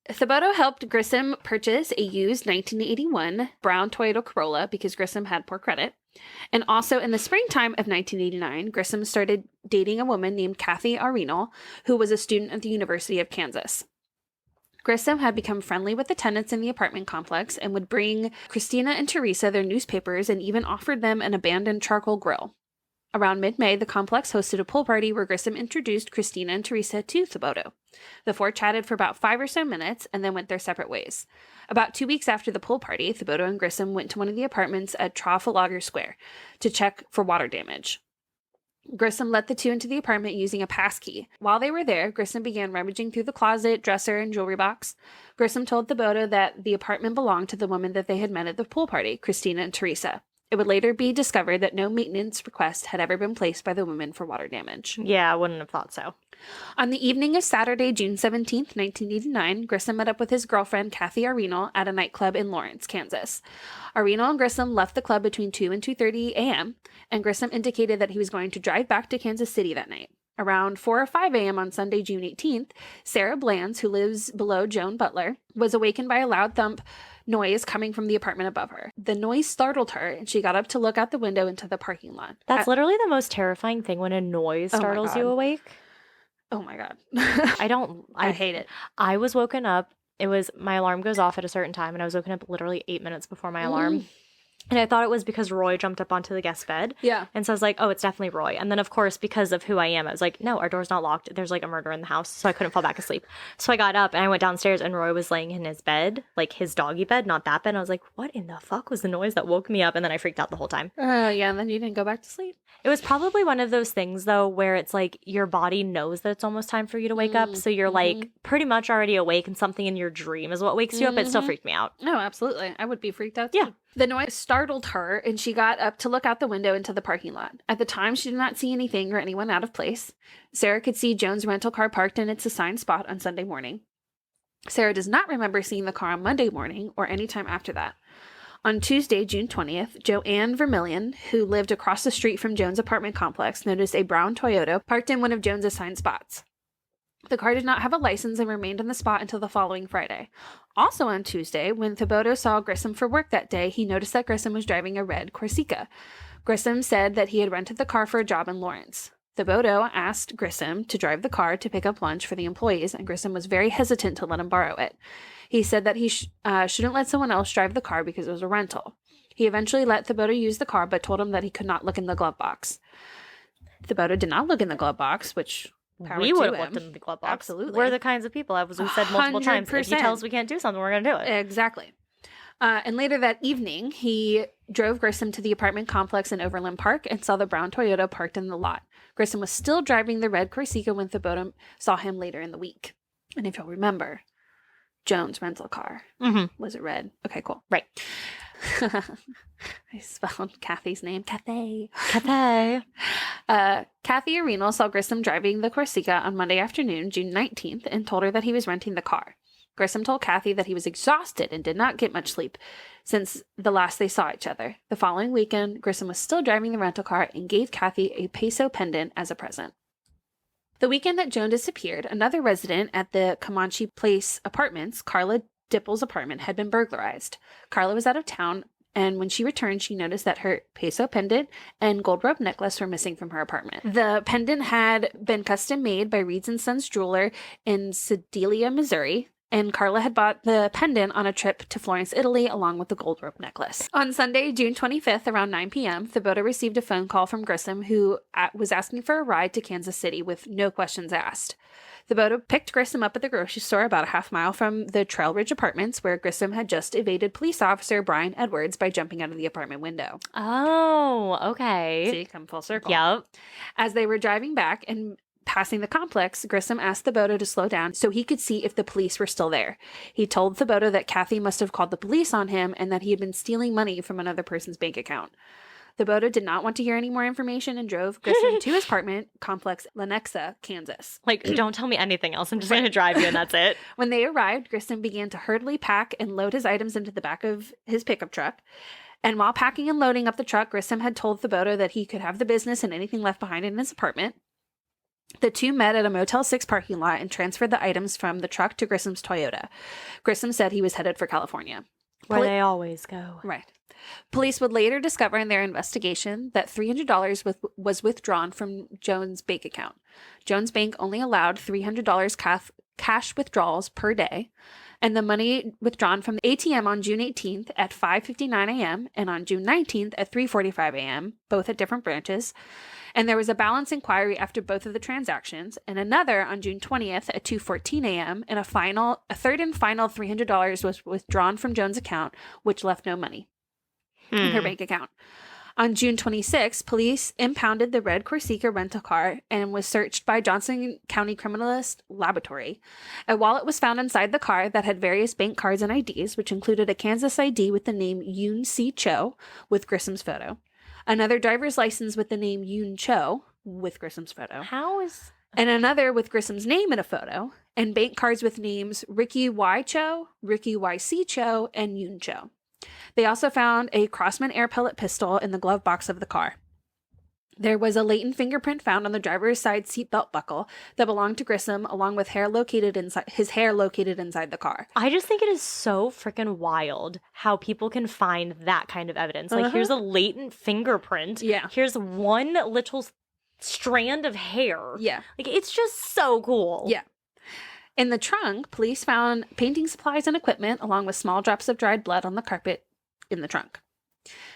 Thibodeau helped Grissom purchase a used 1981 brown Toyota Corolla because Grissom had poor credit. And also in the springtime of 1989, Grissom started dating a woman named Kathy Areno, who was a student at the University of Kansas. Grissom had become friendly with the tenants in the apartment complex and would bring Christina and Teresa their newspapers and even offered them an abandoned charcoal grill. Around mid-May, the complex hosted a pool party where Grissom introduced Christina and Teresa to Thibodeau. The four chatted for about 5 or so minutes and then went their separate ways. About 2 weeks after the pool party, Thibodeau and Grissom went to one of the apartments at Trafalgar Square to check for water damage. Grissom let the two into the apartment using a passkey. While they were there, Grissom began rummaging through the closet, dresser, and jewelry box. Grissom told Thibodeau that the apartment belonged to the woman that they had met at the pool party, Christina and Teresa. It would later be discovered that no maintenance request had ever been placed by the woman for water damage. Yeah, I wouldn't have thought so. On the evening of Saturday, June 17th, 1989, Grissom met up with his girlfriend, Kathy Areno, at a nightclub in Lawrence, Kansas. Areno and Grissom left the club between 2 and 2:30 a.m., and Grissom indicated that he was going to drive back to Kansas City that night. Around 4 or 5 a.m. on Sunday, June 18th, Sarah Blands, who lives below Joan Butler, was awakened by a loud thump noise coming from the apartment above her. The noise startled her, and she got up to look out the window into the parking lot. That's literally the most terrifying thing, when a noise startles you awake. Oh my God. I hate it. I was woken up. It was, my alarm goes off at a certain time, and I was woken up literally 8 minutes before my alarm. And I thought it was because Roy jumped up onto the guest bed. Yeah. And so I was like, oh, it's definitely Roy. And then, of course, because of who I am, I was like, no, our door's not locked. There's like a murder in the house. So I couldn't fall back asleep. So I got up and I went downstairs, and Roy was laying in his bed, like his doggy bed, not that bed. And I was like, what in the fuck was the noise that woke me up? And then I freaked out the whole time. Yeah. And then you didn't go back to sleep. It was probably one of those things, though, where it's like your body knows that it's almost time for you to wake up. So you're like pretty much already awake, and something in your dream is what wakes you up. It still freaked me out. No, absolutely. I would be freaked out too. Yeah. The noise startled her, and she got up to look out the window into the parking lot. At the time, she did not see anything or anyone out of place. Sarah could see Joan's rental car parked in its assigned spot on Sunday morning. Sarah does not remember seeing the car on Monday morning or any time after that. On Tuesday, June 20th, Joanne Vermillion, who lived across the street from Joan's apartment complex, noticed a brown Toyota parked in one of Joan's assigned spots. The car did not have a license and remained in the spot until the following Friday. Also on Tuesday, when Thibodeau saw Grissom for work that day, he noticed that Grissom was driving a red Corsica. Grissom said that he had rented the car for a job in Lawrence. Thibodeau asked Grissom to drive the car to pick up lunch for the employees, and Grissom was very hesitant to let him borrow it. He said that he shouldn't let someone else drive the car because it was a rental. He eventually let Thibodeau use the car, but told him that he could not look in the glove box. Thibodeau did not look in the glove box, which we would have looked in the glove box. Absolutely. We're the kinds of people, as we said multiple times, if you tell us we can't do something, we're going to do it. Exactly. And later that evening, he drove Grissom to the apartment complex in Overland Park and saw the brown Toyota parked in the lot. Grissom was still driving the red Corsica when Thibodeau saw him later in the week. And if you'll remember, Joan's rental car. Was it red? Okay, cool. Right. I spelled Kathy's name. Kathy. Kathy Arenal saw Grissom driving the Corsica on Monday afternoon, June 19th, and told her that he was renting the car. Grissom told Kathy that he was exhausted and did not get much sleep since the last they saw each other. The following weekend, Grissom was still driving the rental car and gave Kathy a peso pendant as a present. The weekend that Joan disappeared, another resident at the Comanche Place Apartments, Carla Dipple's apartment, had been burglarized. Carla was out of town, and when she returned, she noticed that her peso pendant and gold rope necklace were missing from her apartment. The pendant had been custom made by Reeds & Sons jeweler in Sedalia, Missouri, and Carla had bought the pendant on a trip to Florence, Italy, along with the gold rope necklace. On Sunday, June 25th, around 9 p.m., Thibodeau received a phone call from Grissom, who was asking for a ride to Kansas City with no questions asked. Thibodeau picked Grissom up at the grocery store about a half mile from the Trail Ridge Apartments, where Grissom had just evaded police officer Brian Edwards by jumping out of the apartment window. Oh, okay. See, come full circle. Yep. As they were driving back and passing the complex, Grissom asked Thibodeau to slow down so he could see if the police were still there. He told Thibodeau that Kathy must have called the police on him and that he had been stealing money from another person's bank account. Thibodeau did not want to hear any more information and drove Grissom to his apartment complex, Lenexa, Kansas. Like, don't tell me anything else. I'm just going to drive you and that's it. When they arrived, Grissom began to hurriedly pack and load his items into the back of his pickup truck. And while packing and loading up the truck, Grissom had told Thibodeau that he could have the business and anything left behind in his apartment. The two met at a Motel 6 parking lot and transferred the items from the truck to Grissom's Toyota. Grissom said he was headed for California. Where they always go. Right. Police would later discover in their investigation that $300 was withdrawn from Joan's bank account. Joan's bank only allowed $300 cash withdrawals per day, and the money withdrawn from the ATM on June 18th at 5:59 a.m. and on June 19th at 3:45 a.m., both at different branches. And there was a balance inquiry after both of the transactions, and another on June 20th at 2:14 a.m., and a third and final $300 was withdrawn from Joan's account, which left no money in her bank account. On June 26th, police impounded the red Corsica rental car and was searched by Johnson County Criminalist Laboratory. A wallet was found inside the car that had various bank cards and IDs, which included a Kansas ID with the name Yoon C. Cho with Grissom's photo, another driver's license with the name Yoon Cho with Grissom's photo, and another with Grissom's name in a photo, and bank cards with names Ricky Y. Cho, Ricky Y.C. Cho, and Yoon Cho. They also found a Crossman air pellet pistol in the glove box of the car. There was a latent fingerprint found on the driver's side seatbelt buckle that belonged to Grissom, along with his hair located inside the car. I just think it is so freaking wild how people can find that kind of evidence. Like, here's a latent fingerprint. Yeah. Here's one little strand of hair. Yeah. Like, it's just so cool. Yeah. In the trunk, police found painting supplies and equipment, along with small drops of dried blood on the carpet in the trunk.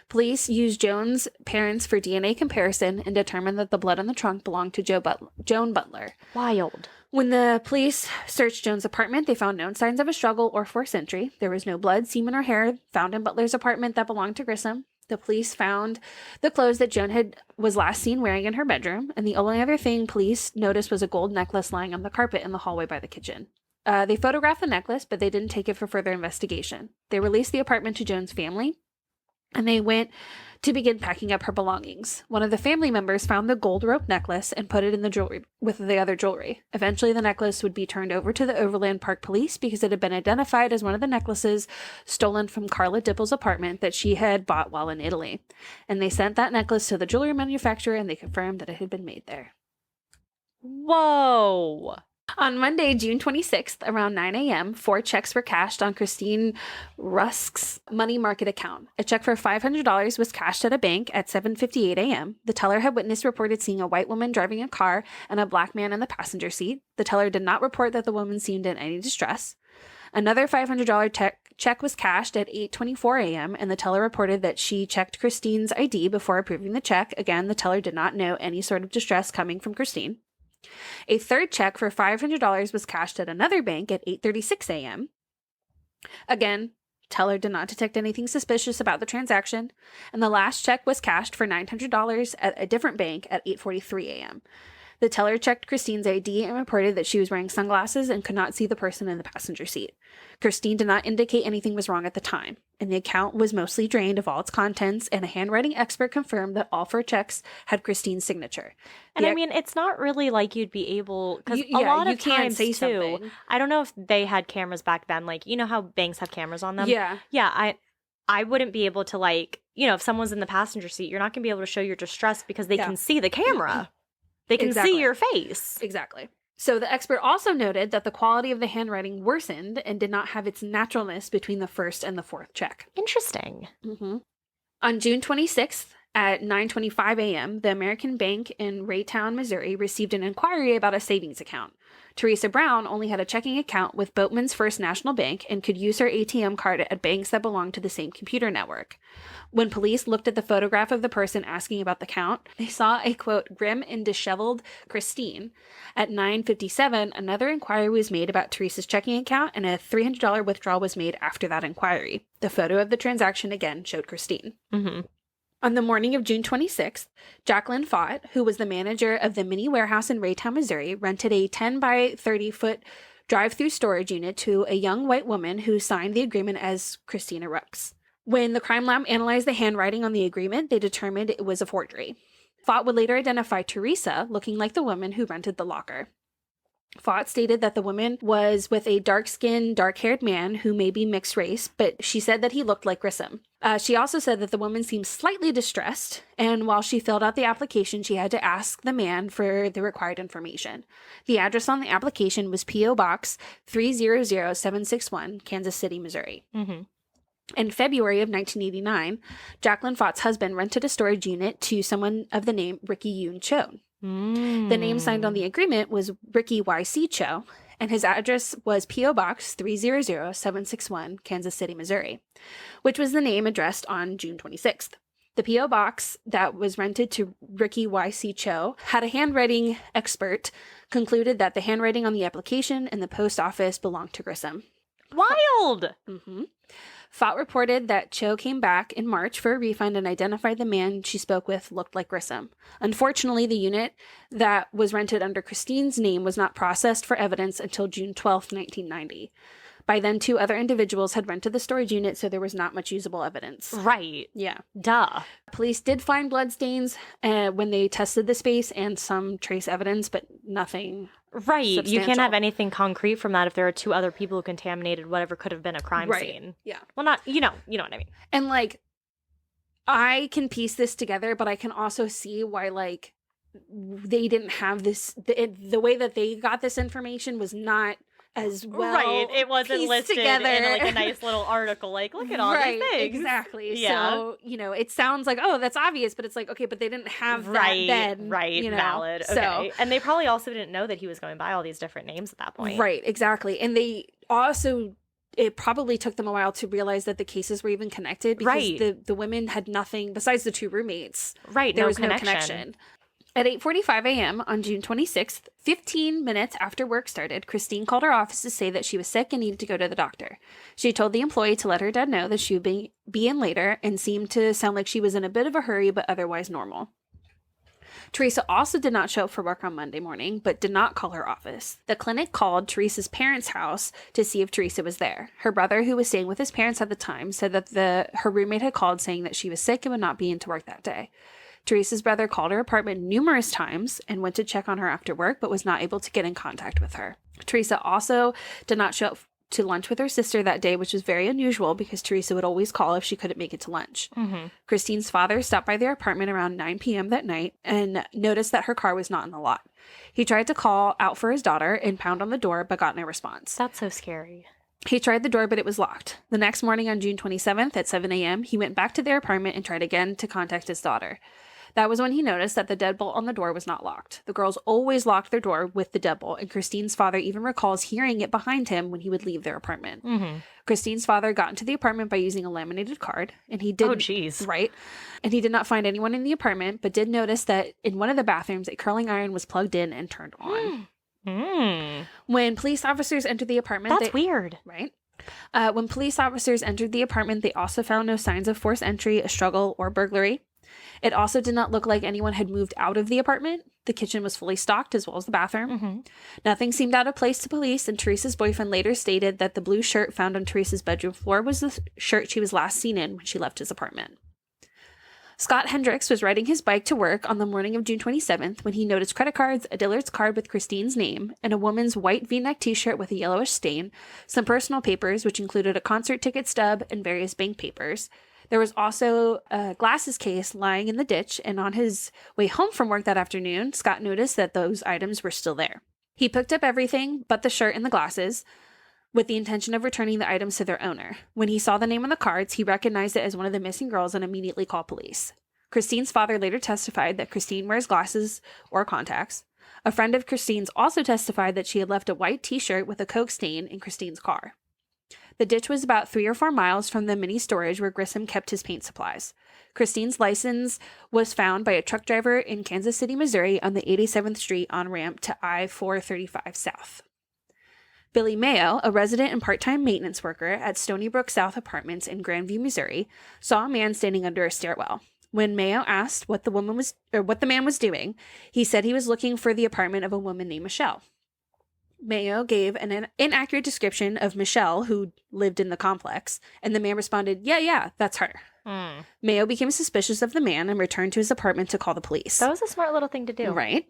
Police used Joan's parents for DNA comparison and determined that the blood in the trunk belonged to Joan Butler. Wild. When the police searched Joan's apartment, they found no signs of a struggle or forced entry. There was no blood, semen, or hair found in Butler's apartment that belonged to Grissom. The police found the clothes that Joan was last seen wearing in her bedroom, and the only other thing police noticed was a gold necklace lying on the carpet in the hallway by the kitchen. They photographed the necklace, but they didn't take it for further investigation. They released the apartment to Joan's family, and they went to begin packing up her belongings. One of the family members found the gold rope necklace and put it in the jewelry with the other jewelry. Eventually, the necklace would be turned over to the Overland Park police because it had been identified as one of the necklaces stolen from Carla Dipple's apartment that she had bought while in Italy. And they sent that necklace to the jewelry manufacturer, and they confirmed that it had been made there. Whoa. On Monday, June 26th, around 9 a.m., 4 checks were cashed on Christine Rusk's money market account. A check for $500 was cashed at a bank at 7:58 a.m. The teller had witness reported seeing a white woman driving a car and a black man in the passenger seat. The teller did not report that the woman seemed in any distress. Another $500 check was cashed at 8:24 a.m., and the teller reported that she checked Christine's ID before approving the check. Again, the teller did not know any sort of distress coming from Christine. A third check for $500 was cashed at another bank at 8:36 a.m. Again, teller did not detect anything suspicious about the transaction, and the last check was cashed for $900 at a different bank at 8:43 a.m. The teller checked Christine's ID and reported that she was wearing sunglasses and could not see the person in the passenger seat. Christine did not indicate anything was wrong at the time, and the account was mostly drained of all its contents, and a handwriting expert confirmed that all 4 checks had Christine's signature. And I mean, it's not really like you'd be able, because a lot of times, too, something. I don't know if they had cameras back then, like, you know how banks have cameras on them? Yeah. Yeah, I wouldn't be able to, like, you know, if someone's in the passenger seat, you're not going to be able to show your distress because they can see the camera. They can see your face. Exactly. So the expert also noted that the quality of the handwriting worsened and did not have its naturalness between the first and the 4th check. Interesting. Mm-hmm. On June 26th at 9:25 a.m., the American Bank in Raytown, Missouri, received an inquiry about a savings account. Teresa Brown only had a checking account with Boatman's First National Bank and could use her ATM card at banks that belonged to the same computer network. When police looked at the photograph of the person asking about the account, they saw a, quote, grim and disheveled Christine. At 9:57, another inquiry was made about Teresa's checking account, and a $300 withdrawal was made after that inquiry. The photo of the transaction again showed Christine. Mm-hmm. On the morning of June 26th, Jacqueline Fott, who was the manager of the mini warehouse in Raytown, Missouri, rented a 10 by 30-foot drive-through storage unit to a young white woman who signed the agreement as Christina Rooks. When the crime lab analyzed the handwriting on the agreement, they determined it was a forgery. Fott would later identify Teresa, looking like the woman who rented the locker. Fott stated that the woman was with a dark-skinned, dark-haired man who may be mixed race, but she said that he looked like Grissom. She also said that the woman seemed slightly distressed, and while she filled out the application, she had to ask the man for the required information. The address on the application was P.O. Box 300761, Kansas City, Missouri. Mm-hmm. In February of 1989, Jacqueline Fott's husband rented a storage unit to someone of the name Ricky Yoon Cho. The name signed on the agreement was Ricky Y.C. Cho, and his address was P.O. Box 300761, Kansas City, Missouri, which was the name addressed on June 26th. The P.O. Box that was rented to Ricky Y.C. Cho had a handwriting expert concluded that the handwriting on the application and the post office belonged to Grissom. Wild! Mm-hmm. Fott reported that Cho came back in March for a refund and identified the man she spoke with looked like Grissom. Unfortunately, the unit that was rented under Christine's name was not processed for evidence until June 12, 1990. By then, 2 other individuals had rented the storage unit, so there was not much usable evidence. Right. Yeah. Duh. Police did find bloodstains when they tested the space and some trace evidence, but nothing Right. You can't substantial. have anything concrete from that if there are 2 other people who contaminated whatever could have been a crime scene. Yeah. Well, not, you know what I mean. And, like, I can piece this together, but I can also see why, like, they didn't have this, the way that they got this information was not as well right. It wasn't pieced listed together. in like a nice little article. Like, look at all these things. Exactly. Yeah. So, it sounds like, oh, that's obvious, but it's like, okay, but they didn't have that then. Right. Valid. So, okay. And they probably also didn't know that he was going by all these different names at that point. Right. Exactly. And they also, it probably took them a while to realize that the cases were even connected because the women had nothing besides the 2 roommates. Right. There no was connection. no connection. At 8:45 a.m. on June 26th, 15 minutes after work started, Christine called her office to say that she was sick and needed to go to the doctor. She told the employee to let her dad know that she would be in later and seemed to sound like she was in a bit of a hurry but otherwise normal. Teresa also did not show up for work on Monday morning, but did not call her office. The clinic called Teresa's parents' house to see if Teresa was there. Her brother, who was staying with his parents at the time, said that her roommate had called saying that she was sick and would not be into work that day. Teresa's brother called her apartment numerous times and went to check on her after work, but was not able to get in contact with her. Teresa also did not show up to lunch with her sister that day, which was very unusual because Teresa would always call if she couldn't make it to lunch. Mm-hmm. Christine's father stopped by their apartment around 9 p.m. that night and noticed that her car was not in the lot. He tried to call out for his daughter and pound on the door, but got no response. That's so scary. He tried the door, but it was locked. The next morning on June 27th at 7 a.m., he went back to their apartment and tried again to contact his daughter. That was when he noticed that the deadbolt on the door was not locked. The girls always locked their door with the deadbolt, and Christine's father even recalls hearing it behind him when he would leave their apartment. Mm-hmm. Christine's father got into the apartment by using a laminated card, and he didn't. Oh, jeez. Right. And he did not find anyone in the apartment, but did notice that in one of the bathrooms, a curling iron was plugged in and turned on. When police officers entered the apartment... That's weird. Right. When police officers entered the apartment, they also found no signs of forced entry, a struggle, or burglary. It also did not look like anyone had moved out of the apartment. The kitchen was fully stocked, as well as the bathroom. Mm-hmm. Nothing seemed out of place to police, and Teresa's boyfriend later stated that the blue shirt found on Teresa's bedroom floor was the shirt she was last seen in when she left his apartment. Scott Hendricks was riding his bike to work on the morning of June 27th when he noticed credit cards, a Dillard's card with Christine's name, and a woman's white V-neck t-shirt with a yellowish stain, some personal papers, which included a concert ticket stub and various bank papers. There was also a glasses case lying in the ditch, and on his way home from work that afternoon, Scott noticed that those items were still there. He picked up everything but the shirt and the glasses, with the intention of returning the items to their owner. When he saw the name on the cards, he recognized it as one of the missing girls and immediately called police. Christine's father later testified that Christine wears glasses or contacts. A friend of Christine's also testified that she had left a white t-shirt with a Coke stain in Christine's car. The ditch was about 3 or 4 miles from the mini storage where Grissom kept his paint supplies. Christine's license was found by a truck driver in Kansas City, Missouri on the 87th Street on-ramp to I-435 South. Billy Mayo, a resident and part-time maintenance worker at Stony Brook South Apartments in Grandview, Missouri, saw a man standing under a stairwell. When Mayo asked what the man was doing, he said he was looking for the apartment of a woman named Michelle. Mayo gave an inaccurate description of Michelle, who lived in the complex, and the man responded, yeah, that's her. Mayo became suspicious of the man and returned to his apartment to call the police. That was a smart little thing to do. Right?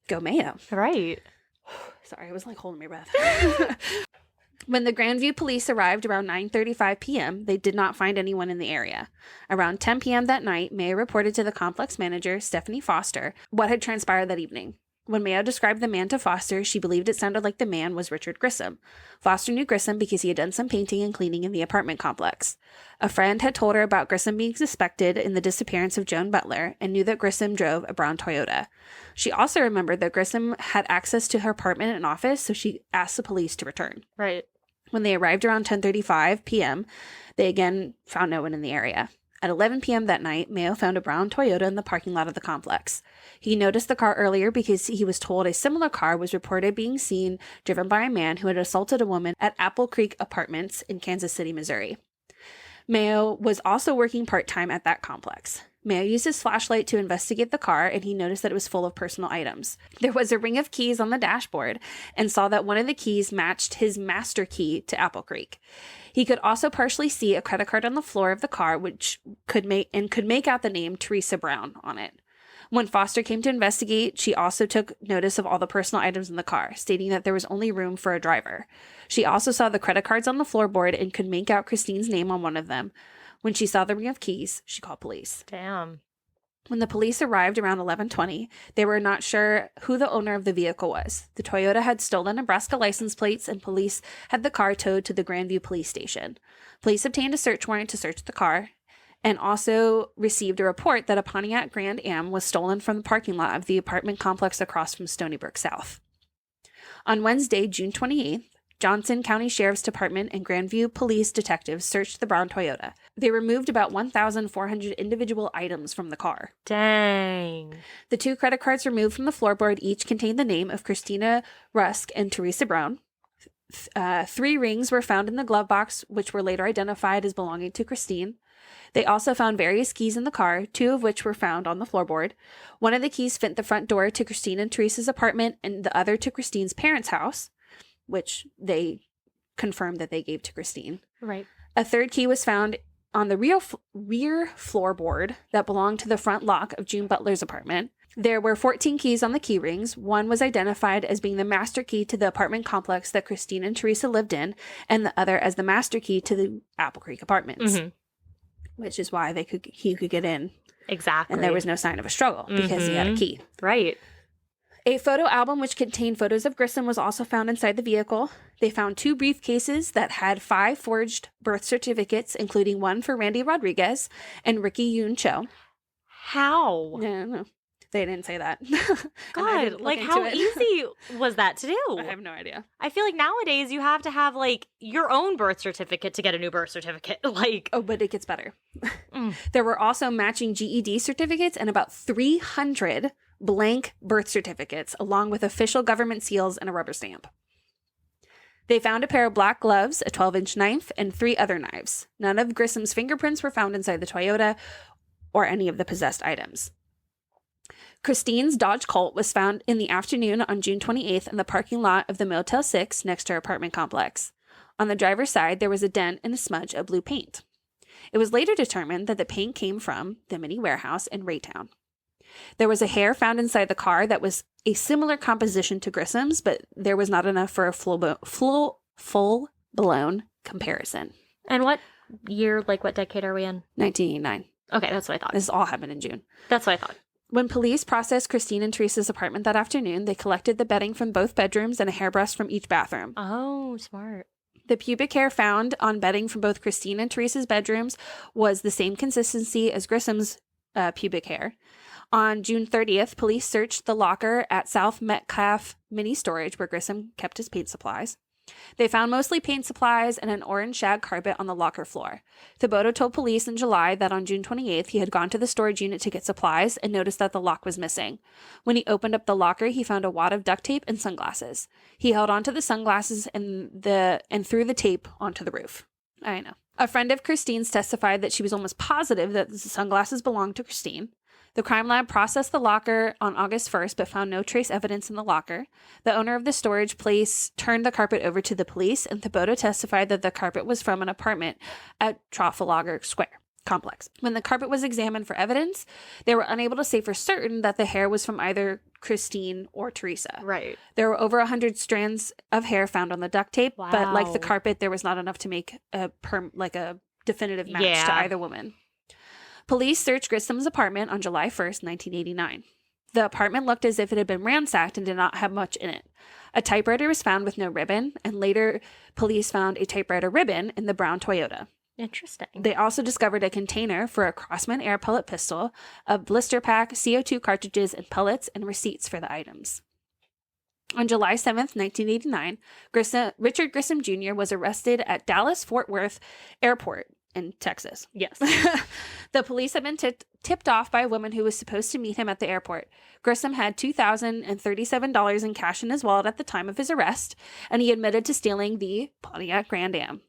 Go Mayo. Right. Sorry, I was like holding my breath. When the Grandview police arrived around 9:35 p.m., they did not find anyone in the area. Around 10 p.m. that night, Mayo reported to the complex manager, Stephanie Foster, what had transpired that evening. When Mayo described the man to Foster, she believed it sounded like the man was Richard Grissom. Foster knew Grissom because he had done some painting and cleaning in the apartment complex. A friend had told her about Grissom being suspected in the disappearance of Joan Butler and knew that Grissom drove a brown Toyota. She also remembered that Grissom had access to her apartment and office, so she asked the police to return. Right. When they arrived around 10:35 p.m., they again found no one in the area. At 11 p.m. that night, Mayo found a brown Toyota in the parking lot of the complex. He noticed the car earlier because he was told a similar car was reported being seen driven by a man who had assaulted a woman at Apple Creek Apartments in Kansas City, Missouri. Mayo was also working part-time at that complex. Mayo used his flashlight to investigate the car, and he noticed that it was full of personal items. There was a ring of keys on the dashboard and saw that one of the keys matched his master key to Apple Creek. He could also partially see a credit card on the floor of the car, which could make out the name Teresa Brown on it. When Foster came to investigate, she also took notice of all the personal items in the car, stating that there was only room for a driver. She also saw the credit cards on the floorboard and could make out Christine's name on one of them. When she saw the ring of keys, she called police. Damn. When the police arrived around 11:20, they were not sure who the owner of the vehicle was. The Toyota had stolen Nebraska license plates, and police had the car towed to the Grandview police station. Police obtained a search warrant to search the car and also received a report that a Pontiac Grand Am was stolen from the parking lot of the apartment complex across from Stony Brook South. On Wednesday, June 28th, Johnson County Sheriff's Department and Grandview police detectives searched the brown Toyota. They removed about 1,400 individual items from the car. Dang. The 2 credit cards removed from the floorboard each contained the name of Christina Rusk and Teresa Brown. 3 rings were found in the glove box, which were later identified as belonging to Christine. They also found various keys in the car, 2 of which were found on the floorboard. One of the keys fit the front door to Christine and Teresa's apartment, and the other to Christine's parents' house, which they confirmed that they gave to Christine. Right. A 3rd key was found on the rear floorboard that belonged to the front lock of June Butler's apartment. There were 14 keys on the key rings. One was identified as being the master key to the apartment complex that Christine and Teresa lived in, and the other as the master key to the Apple Creek apartments, which is why he could get in. Exactly. And there was no sign of a struggle because he had a key. Right. A photo album which contained photos of Grissom was also found inside the vehicle. They found 2 briefcases that had 5 forged birth certificates, including one for Randy Rodriguez and Ricky Yoon Cho. How? Yeah, no. They didn't say that. God, like how easy was that to do? I have no idea. I feel like nowadays you have to have like your own birth certificate to get a new birth certificate. Like, oh, but it gets better. There were also matching GED certificates and about 300 blank birth certificates, along with official government seals and a rubber stamp. They found a pair of black gloves, a 12-inch knife, and 3 other knives. None of Grissom's fingerprints were found inside the Toyota or any of the possessed items. Christine's Dodge Colt was found in the afternoon on June 28th in the parking lot of the Motel 6 next to her apartment complex. On the driver's side, there was a dent and a smudge of blue paint. It was later determined that the paint came from the mini warehouse in Raytown. There was a hair found inside the car that was a similar composition to Grissom's, but there was not enough for a full-blown comparison. And what year, like what decade are we in? 1989. Okay, that's what I thought. This all happened in June. That's what I thought. When police processed Christine and Teresa's apartment that afternoon, they collected the bedding from both bedrooms and a hairbrush from each bathroom. Oh, smart. The pubic hair found on bedding from both Christine and Teresa's bedrooms was the same consistency as Grissom's pubic hair. On June 30th, police searched the locker at South Metcalf Mini Storage where Grissom kept his paint supplies. They found mostly paint supplies and an orange shag carpet on the locker floor. Thibodeau told police in July that on June 28th, he had gone to the storage unit to get supplies and noticed that the lock was missing. When he opened up the locker, he found a wad of duct tape and sunglasses. He held onto the sunglasses and threw the tape onto the roof. I know. A friend of Christine's testified that she was almost positive that the sunglasses belonged to Christine. The crime lab processed the locker on August 1st, but found no trace evidence in the locker. The owner of the storage place turned the carpet over to the police, and Thibodeau testified that the carpet was from an apartment at Trafalgar Square complex. When the carpet was examined for evidence, they were unable to say for certain that the hair was from either Christine or Teresa. Right. There were over 100 strands of hair found on the duct tape, Wow. but like the carpet, there was not enough to make a definitive match to either woman. Police searched Grissom's apartment on July 1st, 1989. The apartment looked as if it had been ransacked and did not have much in it. A typewriter was found with no ribbon, and later police found a typewriter ribbon in the brown Toyota. Interesting. They also discovered a container for a Crossman air pellet pistol, a blister pack, CO2 cartridges, and pellets, and receipts for the items. On July 7th, 1989, Richard Grissom Jr. was arrested at Dallas-Fort Worth Airport in Texas. Yes. The police had been tipped off by a woman who was supposed to meet him at the airport. Grissom had $2,037 in cash in his wallet at the time of his arrest, and he admitted to stealing the Pontiac Grand Am.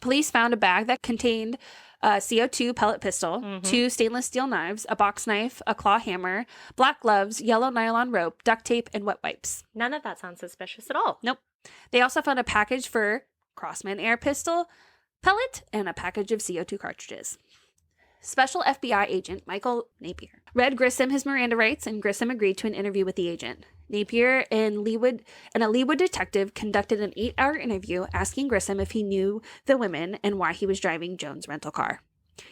Police found a bag that contained a CO2 pellet pistol, 2 stainless steel knives, a box knife, a claw hammer, black gloves, yellow nylon rope, duct tape, and wet wipes. None of that sounds suspicious at all. Nope. They also found a package for Crossman air pistol, pellet, and a package of CO2 cartridges. Special FBI agent Michael Napier read Grissom his Miranda rights, and Grissom agreed to an interview with the agent. Napier and a Leawood detective conducted an 8-hour interview asking Grissom if he knew the women and why he was driving Joan's rental car.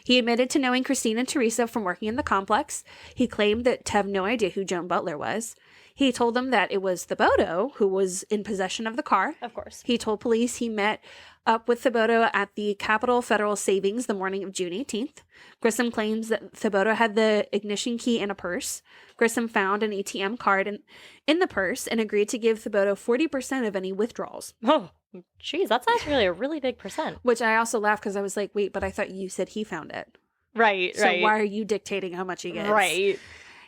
He admitted to knowing Christine and Teresa from working in the complex. He claimed to have no idea who Joan Butler was. He told them that it was Thibodeau who was in possession of the car. Of course. He told police he met up with Thibodeau at the Capitol Federal Savings the morning of June 18th. Grissom claims that Thibodeau had the ignition key in a purse. Grissom found an ATM card in the purse and agreed to give Thibodeau 40% of any withdrawals. Oh, geez, that's actually a really big percent. Which I also laughed because I was like, wait, but I thought you said he found it. Right, so why are you dictating how much he gets? Right.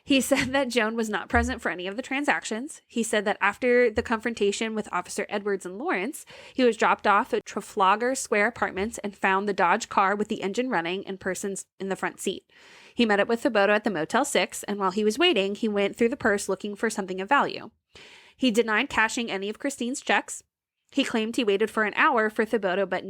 He said that Joan was not present for any of the transactions. He said that after the confrontation with Officer Edwards and Lawrence, he was dropped off at Trafalgar Square Apartments and found the Dodge car with the engine running and persons in the front seat. He met up with Thibodeau at the Motel 6, and while he was waiting, he went through the purse looking for something of value. He denied cashing any of Christine's checks. He claimed he waited for an hour for Thibodeau, but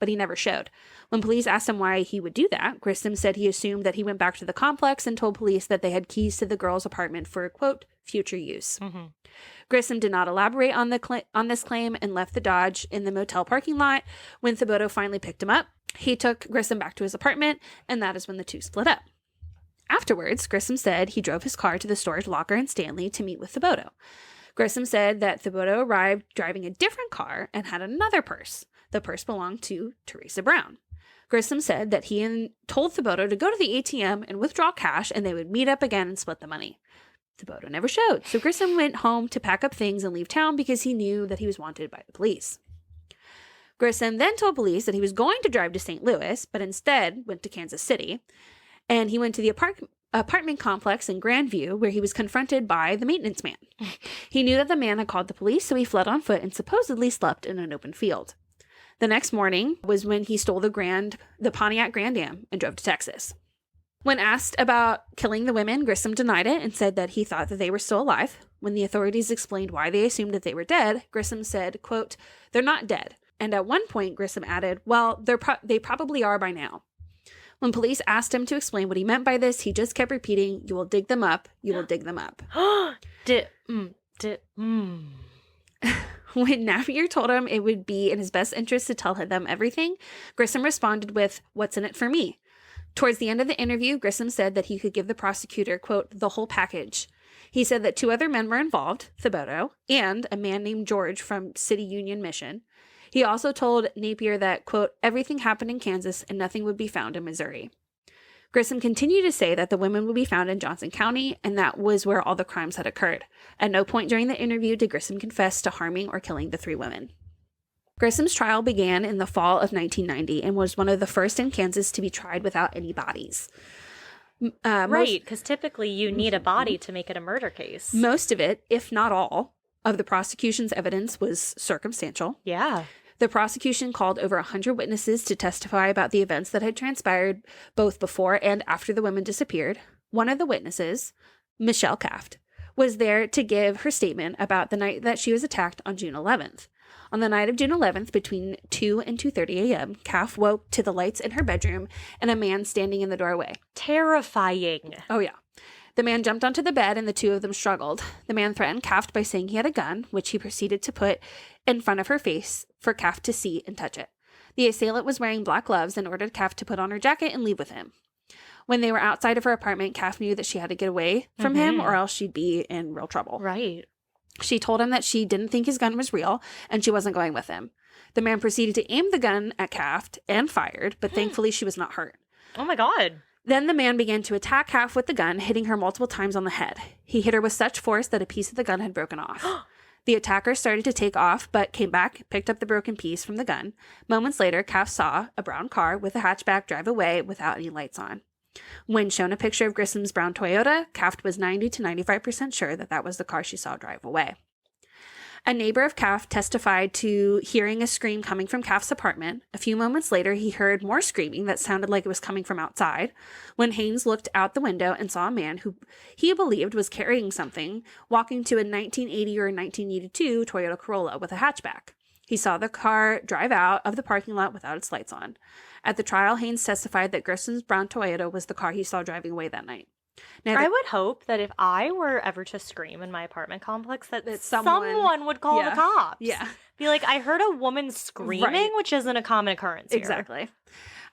he never showed. When police asked him why he would do that, Grissom said he assumed that he went back to the complex and told police that they had keys to the girl's apartment for, quote, future use. Mm-hmm. Grissom did not elaborate on this claim and left the Dodge in the motel parking lot. When Thibodeau finally picked him up, he took Grissom back to his apartment, and that is when the two split up. Afterwards, Grissom said he drove his car to the storage locker in Stanley to meet with Thibodeau. Grissom said that Thibodeau arrived driving a different car and had another purse. The purse belonged to Teresa Brown. Grissom said that told Thibodeau to go to the ATM and withdraw cash, and they would meet up again and split the money. Thibodeau never showed, so Grissom went home to pack up things and leave town because he knew that he was wanted by the police. Grissom then told police that he was going to drive to St. Louis, but instead went to Kansas City, and he went to the apartment complex in Grandview, where he was confronted by the maintenance man. He knew that the man had called the police, so he fled on foot and supposedly slept in an open field. The next morning was when he stole the Pontiac Grand Am and drove to Texas. When asked about killing the women, Grissom denied it and said that he thought that they were still alive. When the authorities explained why they assumed that they were dead, Grissom said, quote, "They're not dead." And at one point, Grissom added, "Well, they probably are by now." When police asked him to explain what he meant by this, he just kept repeating, "You will dig them up. You will dig them up." When Napier told him it would be in his best interest to tell them everything, Grissom responded with, "What's in it for me?" Towards the end of the interview, Grissom said that he could give the prosecutor, quote, "the whole package." He said that 2 other men were involved, Thibodeau and a man named George from City Union Mission. He also told Napier that, quote, "everything happened in Kansas and nothing would be found in Missouri." Grissom continued to say that the women would be found in Johnson County, and that was where all the crimes had occurred. At no point during the interview did Grissom confess to harming or killing the 3 women. Grissom's trial began in the fall of 1990 and was one of the first in Kansas to be tried without any bodies. Right, because typically you need a body to make it a murder case. Most of it, if not all, of the prosecution's evidence was circumstantial. Yeah. The prosecution called over 100 witnesses to testify about the events that had transpired both before and after the women disappeared. One of the witnesses, Michelle Kaft, was there to give her statement about the night that she was attacked on June 11th. On the night of June 11th, between 2 and 2:30 a.m., Kaft woke to the lights in her bedroom and a man standing in the doorway. Terrifying. Oh, yeah. The man jumped onto the bed and the 2 of them struggled. The man threatened Kaft by saying he had a gun, which he proceeded to put in front of her face for Kaft to see and touch it. The assailant was wearing black gloves and ordered Kaft to put on her jacket and leave with him. When they were outside of her apartment, Kaft knew that she had to get away from him or else she'd be in real trouble. Right. She told him that she didn't think his gun was real and she wasn't going with him. The man proceeded to aim the gun at Kaft and fired, but thankfully she was not hurt. Oh my God. Then the man began to attack Kaft with the gun, hitting her multiple times on the head. He hit her with such force that a piece of the gun had broken off. The attacker started to take off, but came back, picked up the broken piece from the gun. Moments later, Kaft saw a brown car with a hatchback drive away without any lights on. When shown a picture of Grissom's brown Toyota, Kaft was 90 to 95% sure that that was the car she saw drive away. A neighbor of Kaft testified to hearing a scream coming from Kaft's apartment. A few moments later, he heard more screaming that sounded like it was coming from outside. When Haynes looked out the window and saw a man who he believed was carrying something, walking to a 1980 or 1982 Toyota Corolla with a hatchback. He saw the car drive out of the parking lot without its lights on. At the trial, Haynes testified that Grissom's brown Toyota was the car he saw driving away that night. Now, I would hope that if I were ever to scream in my apartment complex, that someone would call the cops. Yeah. Be like, I heard a woman screaming, which isn't a common occurrence here. Exactly.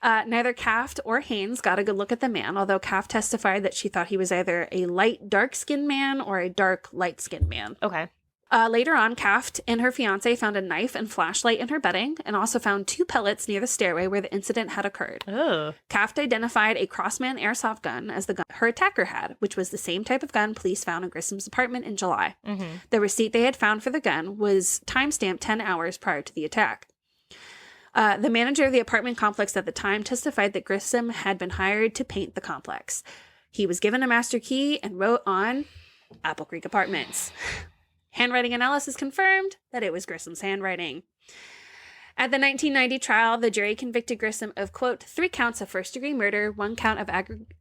Neither Kaft or Haynes got a good look at the man, although Kaft testified that she thought he was either a light, dark-skinned man or a dark, light-skinned man. Okay. Later on, Kaft and her fiancé found a knife and flashlight in her bedding and also found 2 pellets near the stairway where the incident had occurred. Ugh. Kaft identified a Crossman airsoft gun as the gun her attacker had, which was the same type of gun police found in Grissom's apartment in July. Mm-hmm. The receipt they had found for the gun was timestamped 10 hours prior to the attack. The manager of the apartment complex at the time testified that Grissom had been hired to paint the complex. He was given a master key and wrote on Apple Creek Apartments. Handwriting analysis confirmed that it was Grissom's handwriting. At the 1990 trial, the jury convicted Grissom of, quote, 3 counts of first-degree murder, 1 count of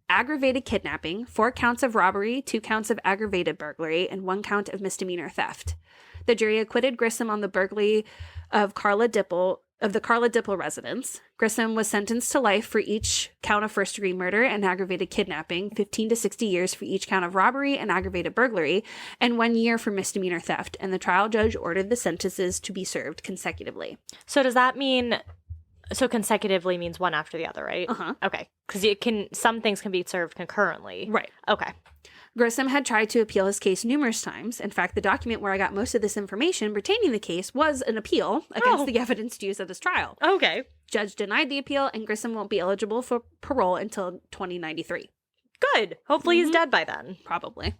aggravated kidnapping, 4 counts of robbery, 2 counts of aggravated burglary, and 1 count of misdemeanor theft. The jury acquitted Grissom on the burglary of the Carla Dipple residence. Grissom was sentenced to life for each count of first-degree murder and aggravated kidnapping, 15 to 60 years for each count of robbery and aggravated burglary, and 1 year for misdemeanor theft, and the trial judge ordered the sentences to be served consecutively. So does that mean... So consecutively means one after the other, right? Uh-huh. Okay. Because some things can be served concurrently. Right. Okay. Grissom had tried to appeal his case numerous times. In fact, the document where I got most of this information pertaining the case was an appeal against the evidence used at this trial. Okay. Judge denied the appeal, and Grissom won't be eligible for parole until 2093. Good. Hopefully he's dead by then. Probably.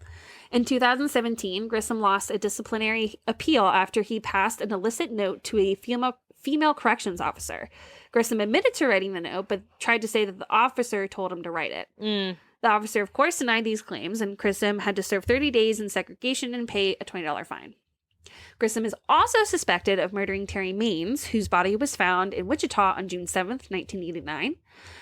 In 2017, Grissom lost a disciplinary appeal after he passed an illicit note to a female corrections officer. Grissom admitted to writing the note, but tried to say that the officer told him to write it. The officer, of course, denied these claims, and Grissom had to serve 30 days in segregation and pay a $20 fine. Grissom is also suspected of murdering Terry Maines, whose body was found in Wichita on June 7th, 1989.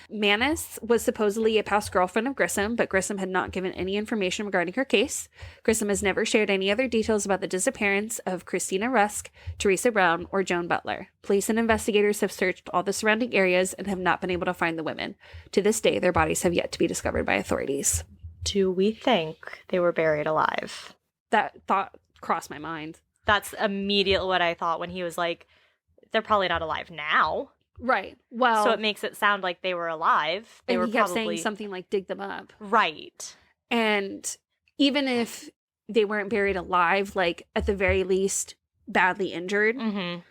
Manis was supposedly a past girlfriend of Grissom, but Grissom had not given any information regarding her case. Grissom has never shared any other details about the disappearance of Christina Rusk, Teresa Brown, or Joan Butler. Police and investigators have searched all the surrounding areas and have not been able to find the women. To this day, their bodies have yet to be discovered by authorities. Do we think they were buried alive? That thought crossed my mind. That's immediately what I thought when he was like, they're probably not alive now. Right. Well, so it makes it sound like they were alive. They and were he kept probably saying something like dig them up. Right. And even if they weren't buried alive, like at the very least badly injured. Mm-hmm.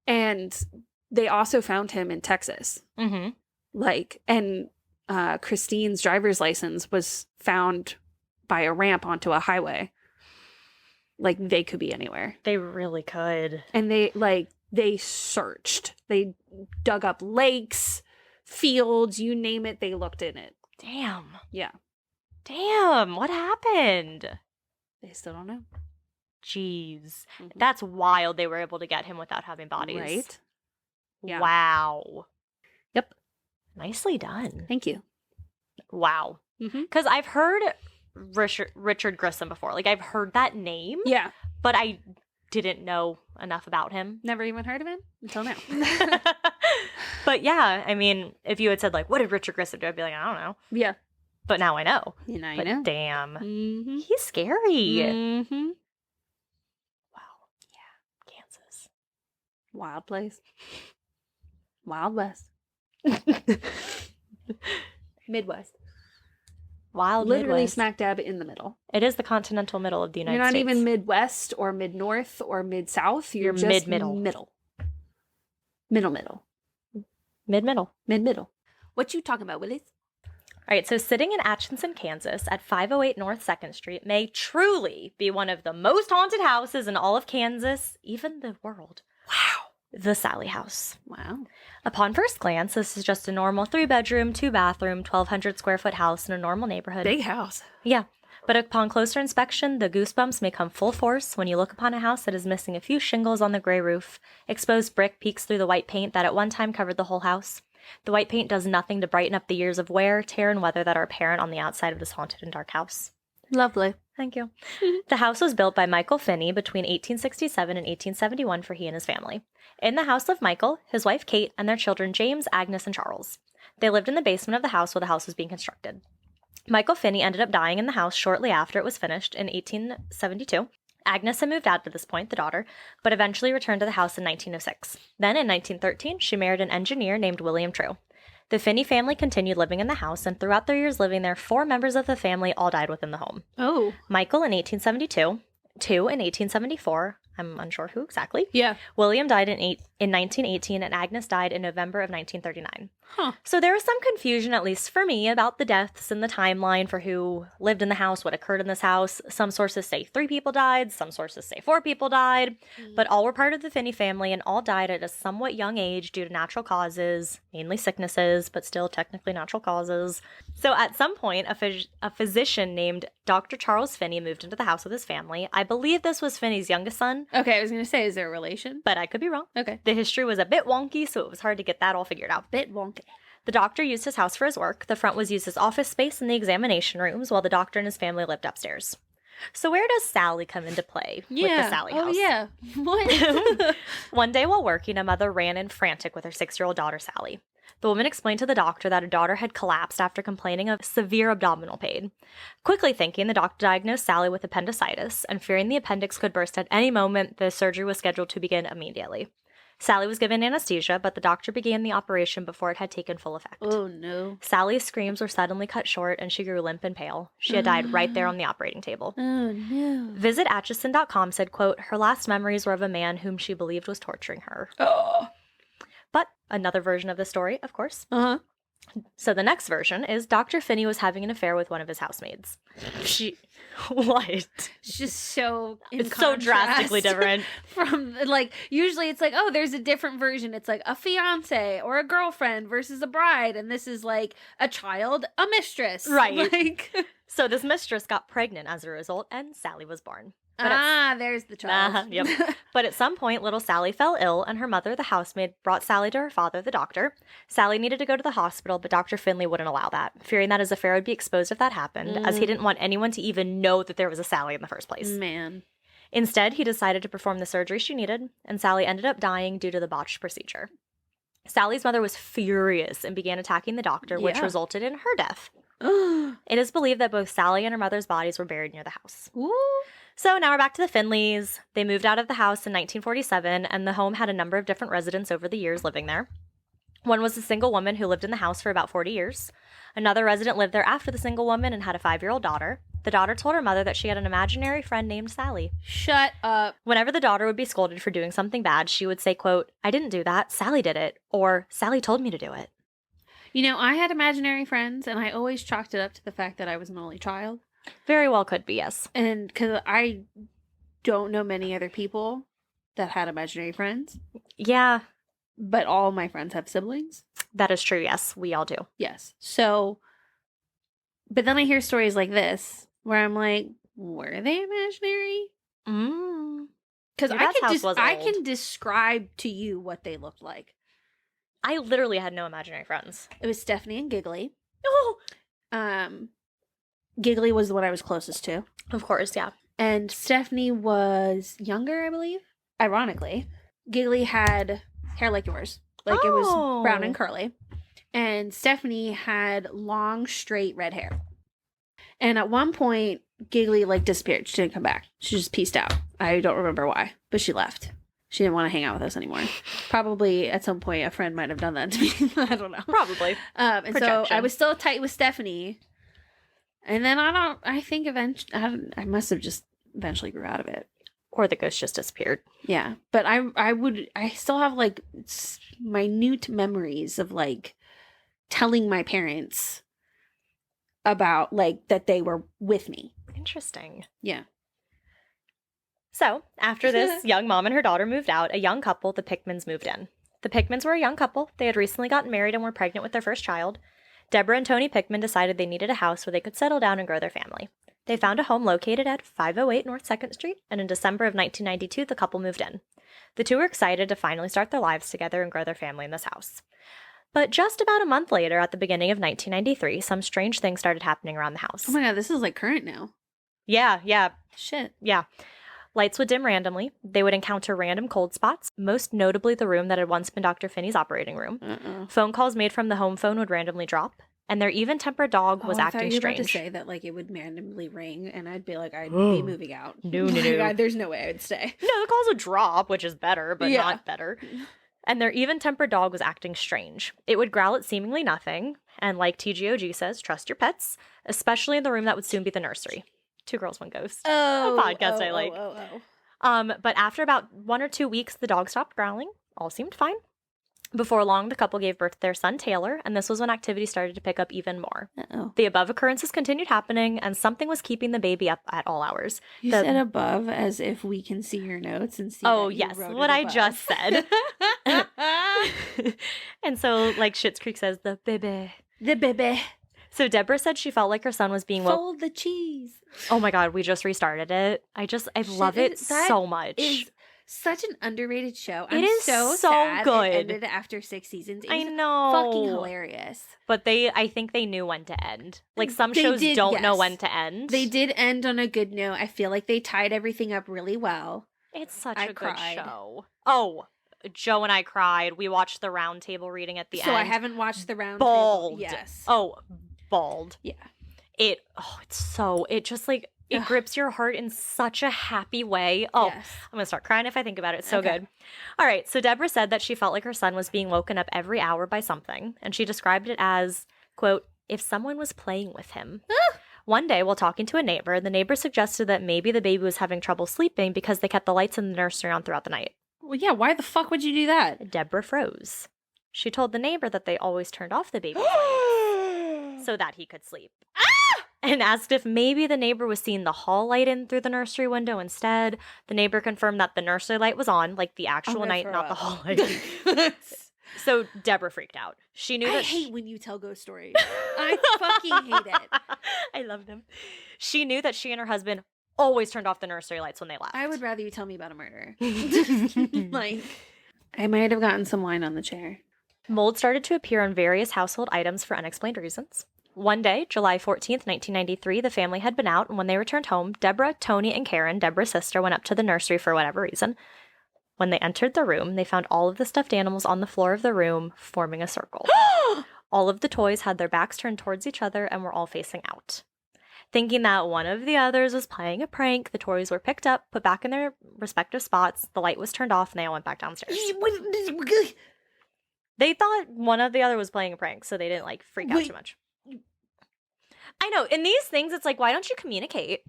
And they also found him in Texas. Mm-hmm. Like, and Christine's driver's license was found by a ramp onto a highway. Like, they could be anywhere. They really could. And they searched. They dug up lakes, fields, you name it, they looked in it. Damn. Yeah. Damn, what happened? They still don't know. Jeez. Mm-hmm. That's wild they were able to get him without having bodies. Right? Yeah. Wow. Yep. Nicely done. Thank you. Wow. Because I've heard Richard Grissom before. Like, I've heard that name. Yeah. But I didn't know enough about him. Never even heard of him until now. But yeah, I mean, if you had said, like, what did Richard Grissom do? I'd be like, I don't know. Yeah. But now I know. You know, but you know. Damn. Mm-hmm. He's scary. Mm-hmm. Wow. Yeah. Kansas. Wild place. Wild West. Midwest. Wild Literally Midwest. smack dab in the middle. It is the continental middle of the United States. You're not even Midwest or Mid-North or Mid-South. You're just mid-middle. Middle. Mid-middle. Mid-middle. What you talking about, Willis? All right, so sitting in Atchison, Kansas at 508 North 2nd Street may truly be one of the most haunted houses in all of Kansas, even the world. Wow. The Sallie House. Wow. Upon first glance, this is just a normal 3-bedroom, 2-bathroom, 1,200 square foot house in a normal neighborhood. Big house. Yeah. But upon closer inspection, the goosebumps may come full force when you look upon a house that is missing a few shingles on the gray roof. Exposed brick peeks through the white paint that at one time covered the whole house. The white paint does nothing to brighten up the years of wear, tear, and weather that are apparent on the outside of this haunted and dark house. Lovely. Thank you. The house was built by Michael Finney between 1867 and 1871 for he and his family. In the house lived Michael, his wife Kate, and their children James, Agnes, and Charles. They lived in the basement of the house while the house was being constructed. Michael Finney ended up dying in the house shortly after it was finished in 1872. Agnes had moved out at this point, the daughter, but eventually returned to the house in 1906. Then, in 1913, she married an engineer named William True. The Finney family continued living in the house, and throughout their years living there, 4 members of the family all died within the home. Oh. Michael in 1872, 2 in 1874, I'm unsure who exactly. Yeah. William died in 1918, and Agnes died in November of 1939. Huh. So there was some confusion, at least for me, about the deaths and the timeline for who lived in the house, what occurred in this house. Some sources say 3 people died, some sources say 4 people died, but all were part of the Finney family and all died at a somewhat young age due to natural causes, mainly sicknesses, but still technically natural causes. So at some point, a physician named Dr. Charles Finney moved into the house with his family. I believe this was Finney's youngest son. Okay, I was going to say, is there a relation? But I could be wrong. Okay. The history was a bit wonky, so it was hard to get that all figured out. Bit wonky. The doctor used his house for his work. The front was used as office space in the examination rooms, while the doctor and his family lived upstairs. So where does Sallie come into play with the Sallie House? Oh, yeah. What? One day while working, a mother ran in frantic with her 6-year-old daughter, Sallie. The woman explained to the doctor that her daughter had collapsed after complaining of severe abdominal pain. Quickly thinking, the doctor diagnosed Sallie with appendicitis, and fearing the appendix could burst at any moment, the surgery was scheduled to begin immediately. Sallie was given anesthesia, but the doctor began the operation before it had taken full effect. Oh, no. Sallie's screams were suddenly cut short, and she grew limp and pale. She had died right there on the operating table. Oh, no. Visit Atchison.com said, quote, her last memories were of a man whom she believed was torturing her. Oh. But another version of the story, of course. Uh-huh. So the next version is Dr. Finney was having an affair with one of his housemaids. What? It's just so It's so drastically different. From, like, usually it's like, oh, there's a different version. It's like a fiance or a girlfriend versus a bride. And this is like a child, a mistress. Right. Like, So this mistress got pregnant as a result, and Sallie was born. But there's the child. Yep. But at some point, little Sallie fell ill, and her mother, the housemaid, brought Sallie to her father, the doctor. Sallie needed to go to the hospital, but Dr. Finley wouldn't allow that, fearing that his affair would be exposed if that happened, as he didn't want anyone to even know that there was a Sallie in the first place. Man. Instead, he decided to perform the surgery she needed, and Sallie ended up dying due to the botched procedure. Sallie's mother was furious and began attacking the doctor, which resulted in her death. It is believed that both Sallie and her mother's bodies were buried near the house. Ooh. So now we're back to the Finleys. They moved out of the house in 1947, and the home had a number of different residents over the years living there. One was a single woman who lived in the house for about 40 years. Another resident lived there after the single woman and had a 5-year-old daughter. The daughter told her mother that she had an imaginary friend named Sallie. Shut up. Whenever the daughter would be scolded for doing something bad, she would say, quote, I didn't do that, Sallie did it, or Sallie told me to do it. You know, I had imaginary friends, and I always chalked it up to the fact that I was an only child. Very well could be, yes. And because I don't know many other people that had imaginary friends. Yeah. But all my friends have siblings. That is true, yes. We all do. Yes. So, but then I hear stories like this where I'm like, were they imaginary? Because I can describe to you what they looked like. I literally had no imaginary friends. It was Stephanie and Giggly. Oh! Giggly was the one I was closest to. Of course, yeah. And Stephanie was younger, I believe. Ironically. Giggly had hair like yours. Like it was brown and curly. And Stephanie had long, straight red hair. And at one point, Giggly like disappeared. She didn't come back. She just peaced out. I don't remember why, but she left. She didn't want to hang out with us anymore. Probably at some point a friend might have done that to me. I don't know. Probably. And Projection. So I was still tight with Stephanie. And then I think eventually, I must have just eventually grew out of it. Or the ghost just disappeared. Yeah. But I still have like minute memories of like telling my parents about like that they were with me. Interesting. Yeah. So, after this young mom and her daughter moved out, a young couple, the Pickmans, moved in. The Pickmans were a young couple. They had recently gotten married and were pregnant with their first child. Deborah and Tony Pickman decided they needed a house where they could settle down and grow their family. They found a home located at 508 North 2nd Street, and in December of 1992, the couple moved in. The two were excited to finally start their lives together and grow their family in this house. But just about a month later, at the beginning of 1993, some strange things started happening around the house. Oh my God, this is like current now. Yeah. Shit. Yeah. Lights would dim randomly. They would encounter random cold spots, most notably the room that had once been Dr. Finney's operating room. Phone calls made from the home phone would randomly drop, and their even-tempered dog was acting strange. I thought you were about to say that like it would randomly ring, and I'd be like, I'd be moving out. No. God, there's no way I would stay. No, the calls would drop, which is better, but not better. And their even-tempered dog was acting strange. It would growl at seemingly nothing, and like TGOG says, trust your pets, especially in the room that would soon be the nursery. Two Girls, One Ghost. Oh, a podcast I like. But after about 1 or 2 weeks, the dog stopped growling. All seemed fine. Before long, the couple gave birth to their son, Taylor, and this was when activity started to pick up even more. The above occurrences continued happening, and something was keeping the baby up at all hours. You said above as if we can see your notes and see Oh, yes, what I just said. And so, like Schitt's Creek says, the baby. The baby. So Deborah said she felt like her son was being Fold the cheese. Oh my God, we just restarted it. I love it so much. Such an underrated show. It I'm is so so sad good. it ended after 6 seasons. It I was know. fucking hilarious. But I think they knew when to end. Like, some They shows did, don't know yes. when to end. They did end on a good note. I feel like they tied everything up really well. It's such I a cried. good show. Oh, Joe and I cried. We watched the round table reading at the end. So I haven't watched the round Bawled. table. Yes. Oh, bawled. Yeah. It just like, it grips your heart in such a happy way. Oh, yes. I'm going to start crying if I think about it. It's so Okay. good. All right. So Deborah said that she felt like her son was being woken up every hour by something. And she described it as, quote, if someone was playing with him. One day, while talking to a neighbor, the neighbor suggested that maybe the baby was having trouble sleeping because they kept the lights in the nursery on throughout the night. Well, yeah, why the fuck would you do that? Deborah froze. She told the neighbor that they always turned off the baby's lights so that he could sleep. And asked if maybe the neighbor was seeing the hall light in through the nursery window instead. The neighbor confirmed that the nursery light was on, like the actual night, not the hall light. So Deborah freaked out. She knew that I hate when you tell ghost stories. I fucking hate it. I love them. She knew that she and her husband always turned off the nursery lights when they left. I would rather you tell me about a murder. Like, I might have gotten some wine on the chair. Mold started to appear on various household items for unexplained reasons. One day, July 14th, 1993, the family had been out, and when they returned home, Deborah, Tony, and Karen, Deborah's sister, went up to the nursery for whatever reason. When they entered the room, they found all of the stuffed animals on the floor of the room, forming a circle. All of the toys had their backs turned towards each other and were all facing out. Thinking that one of the others was playing a prank, the toys were picked up, put back in their respective spots, the light was turned off, and they all went back downstairs. They thought one of the other was playing a prank, so they didn't, freak out too much. I know, in these things, it's like, why don't you communicate?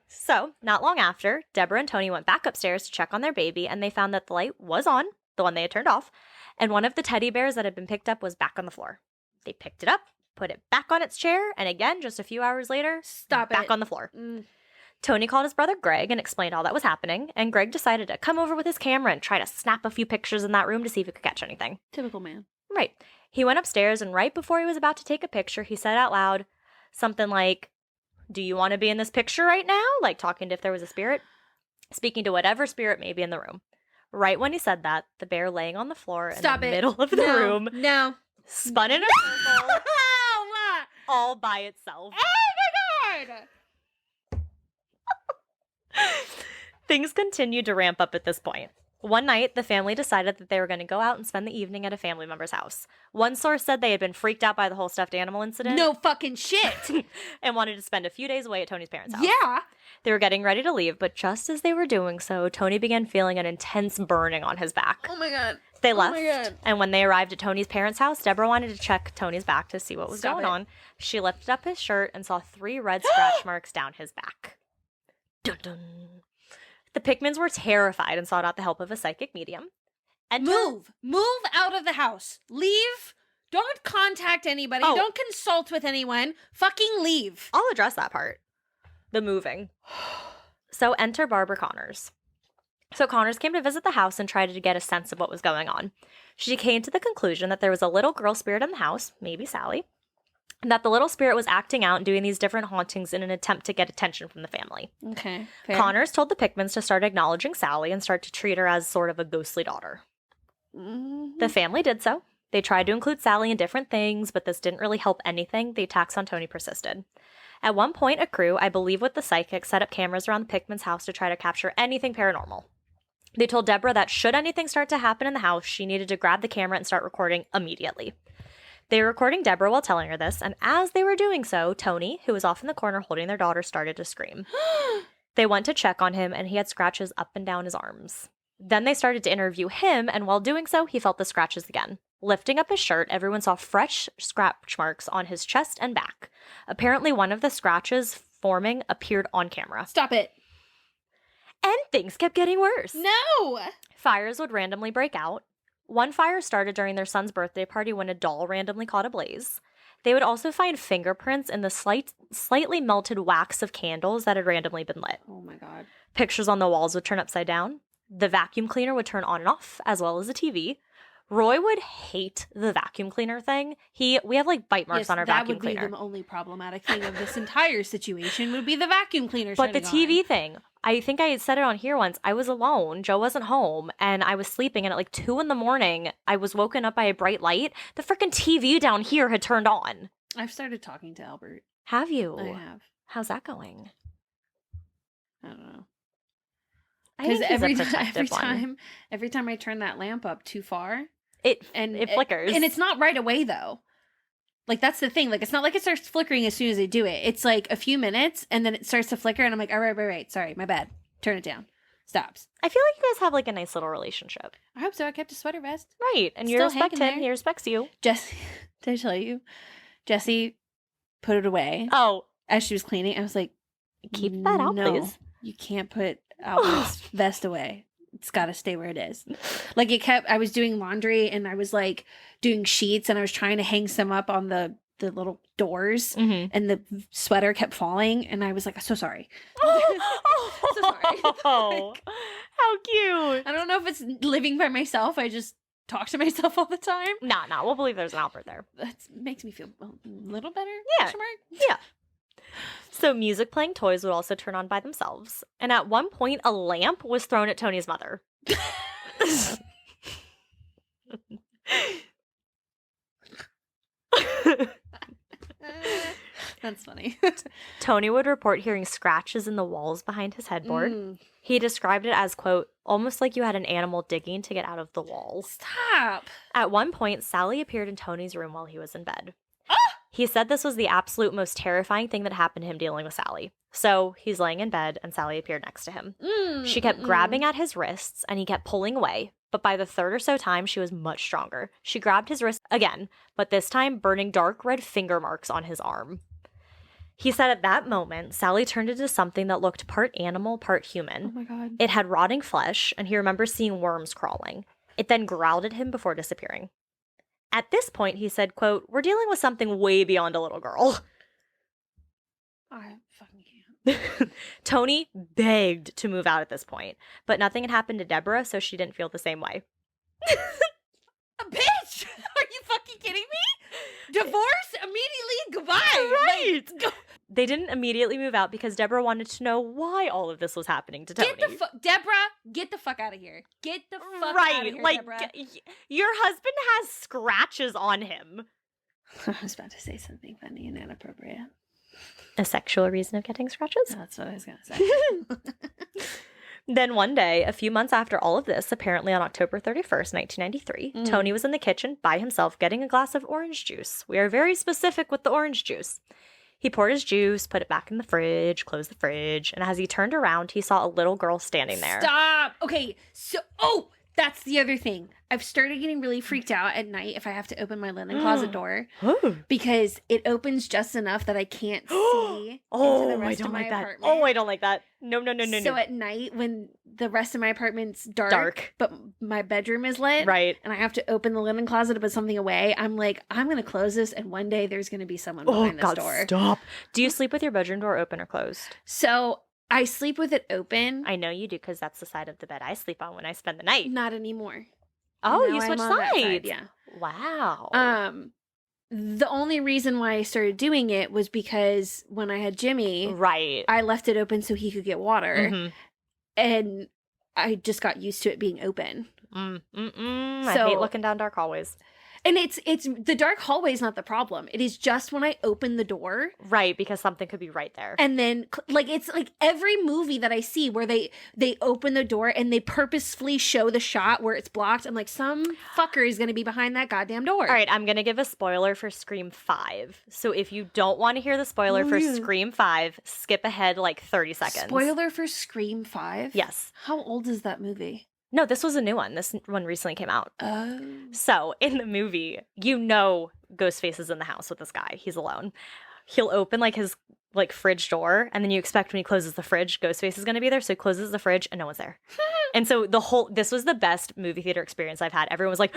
So, not long after, Deborah and Tony went back upstairs to check on their baby, and they found that the light was on, the one they had turned off, and one of the teddy bears that had been picked up was back on the floor. They picked it up, put it back on its chair, and again, just a few hours later, back on the floor. Tony called his brother Greg and explained all that was happening, and Greg decided to come over with his camera and try to snap a few pictures in that room to see if he could catch anything. Typical man. Right. He went upstairs, and right before he was about to take a picture, he said out loud something like, "Do you want to be in this picture right now?" Like talking to if there was a spirit. Speaking to whatever spirit may be in the room. Right when he said that, the bear laying on the floor in the middle of the room spun in a circle all by itself. Oh my god! Things continued to ramp up at this point. One night, the family decided that they were going to go out and spend the evening at a family member's house. One source said they had been freaked out by the whole stuffed animal incident. No fucking shit! And wanted to spend a few days away at Tony's parents' house. Yeah! They were getting ready to leave, but just as they were doing so, Tony began feeling an intense burning on his back. Oh my god. They left, and when they arrived at Tony's parents' house, Deborah wanted to check Tony's back to see what was going on. She lifted up his shirt and saw 3 red scratch marks down his back. Dun dun. The Pickmans were terrified and sought out the help of a psychic medium. Move out of the house. Leave. Don't contact anybody. Oh. Don't consult with anyone. Fucking leave. I'll address that part. The moving. So enter Barbara Connors. So Connors came to visit the house and tried to get a sense of what was going on. She came to the conclusion that there was a little girl spirit in the house, maybe Sallie, and that the little spirit was acting out and doing these different hauntings in an attempt to get attention from the family. Okay. Fair. Connors told the Pickmans to start acknowledging Sallie and start to treat her as sort of a ghostly daughter. Mm-hmm. The family did so. They tried to include Sallie in different things, but this didn't really help anything. The attacks on Tony persisted. At one point, a crew, I believe with the psychic, set up cameras around the Pickmans' house to try to capture anything paranormal. They told Deborah that should anything start to happen in the house, she needed to grab the camera and start recording immediately. They were recording Deborah while telling her this, and as they were doing so, Tony, who was off in the corner holding their daughter, started to scream. They went to check on him, and he had scratches up and down his arms. Then they started to interview him, and while doing so, he felt the scratches again. Lifting up his shirt, everyone saw fresh scratch marks on his chest and back. Apparently, one of the scratches forming appeared on camera. Stop it. And things kept getting worse. No! Fires would randomly break out. One fire started during their son's birthday party when a doll randomly caught ablaze. They would also find fingerprints in the slightly melted wax of candles that had randomly been lit. Oh my god. Pictures on the walls would turn upside down. The vacuum cleaner would turn on and off, as well as the TV. Roy would hate the vacuum cleaner thing. We have bite marks on our vacuum cleaner. That would be the only problematic thing of this entire situation would be the vacuum cleaner. But the TV thing, I think I said it on here once. I was alone. Joe wasn't home, and I was sleeping, and at like 2 a.m, I was woken up by a bright light. The freaking TV down here had turned on. I've started talking to Albert. Have you? I have. How's that going? I don't know. Because every time I turn that lamp up too far, it flickers. And it's not right away, though. Like, that's the thing. Like, it's not like it starts flickering as soon as I do it. It's like a few minutes, and then it starts to flicker, and I'm like, all right. Sorry, my bad. Turn it down. Stops. I feel like you guys have, like, a nice little relationship. I hope so. I kept a sweater vest. Right. And you respect him. He respects you. Jesse, did I tell you? Jesse put it away. Oh. As she was cleaning. I was like, keep that out, please. You can't put Albert's vest away. It's got to stay where it is. Like, I was doing laundry, and I was, like, doing sheets, and I was trying to hang some up on the little doors, and the sweater kept falling, and I was like, I'm so sorry. So sorry. Oh, how cute. I don't know if it's living by myself. I just talk to myself all the time. Nah, we'll believe there's an Albert there. That makes me feel a little better. Yeah. Yeah. So music playing toys would also turn on by themselves. And at one point, a lamp was thrown at Tony's mother. That's funny. Tony would report hearing scratches in the walls behind his headboard. He described it as, quote, almost like you had an animal digging to get out of the walls. Stop. At one point, Sallie appeared in Tony's room while he was in bed. He said this was the absolute most terrifying thing that happened to him dealing with Sallie. So he's laying in bed, and Sallie appeared next to him. She kept grabbing at his wrists, and he kept pulling away. But by the third or so time, she was much stronger. She grabbed his wrist again, but this time burning dark red finger marks on his arm. He said at that moment, Sallie turned into something that looked part animal, part human. Oh my God. It had rotting flesh, and he remembers seeing worms crawling. It then growled at him before disappearing. At this point, he said, quote, we're dealing with something way beyond a little girl. I fucking can't. Tony begged to move out at this point, but nothing had happened to Deborah, so she didn't feel the same way. A bitch! Are you fucking kidding me? Divorce? Immediately? Goodbye! Right! Like, they didn't immediately move out because Deborah wanted to know why all of this was happening to Tony. Deborah, get the fuck out of here. Get the fuck out of here, like, Deborah. Your husband has scratches on him. I was about to say something funny and inappropriate. A sexual reason of getting scratches? That's what I was going to say. Then one day, a few months after all of this, apparently on October 31st, 1993, Tony was in the kitchen by himself getting a glass of orange juice. We are very specific with the orange juice. He poured his juice, put it back in the fridge, closed the fridge, and as he turned around, he saw a little girl standing there. Stop! Okay, so, that's the other thing. I've started getting really freaked out at night if I have to open my linen closet door because it opens just enough that I can't see into the rest of my apartment. Oh, I don't like that. No. So at night when the rest of my apartment's dark, but my bedroom is lit, right, and I have to open the linen closet to put something away, I'm like, I'm going to close this, and one day there's going to be someone behind this door. Stop. Do you sleep with your bedroom door open or closed? So I sleep with it open. I know you do because that's the side of the bed I sleep on when I spend the night. Not anymore. Oh, now you switched sides. Yeah. Wow. The only reason why I started doing it was because when I had Jimmy, right, I left it open so he could get water, and I just got used to it being open. I hate looking down dark hallways. And it's the dark hallway is not the problem. It is just when I open the door. Right, because something could be right there. And then, like, it's like every movie that I see where they open the door and they purposefully show the shot where it's blocked. I'm like, some fucker is going to be behind that goddamn door. All right, I'm going to give a spoiler for Scream 5. So if you don't want to hear the spoiler for Scream 5, skip ahead like 30 seconds. Spoiler for Scream 5? Yes. How old is that movie? No, this was a new one. This one recently came out. Oh. So, in the movie, Ghostface is in the house with this guy. He's alone. He'll open, like, his, like, fridge door, and then you expect when he closes the fridge, Ghostface is going to be there, so he closes the fridge, and no one's there. And so, this was the best movie theater experience I've had. Everyone was like,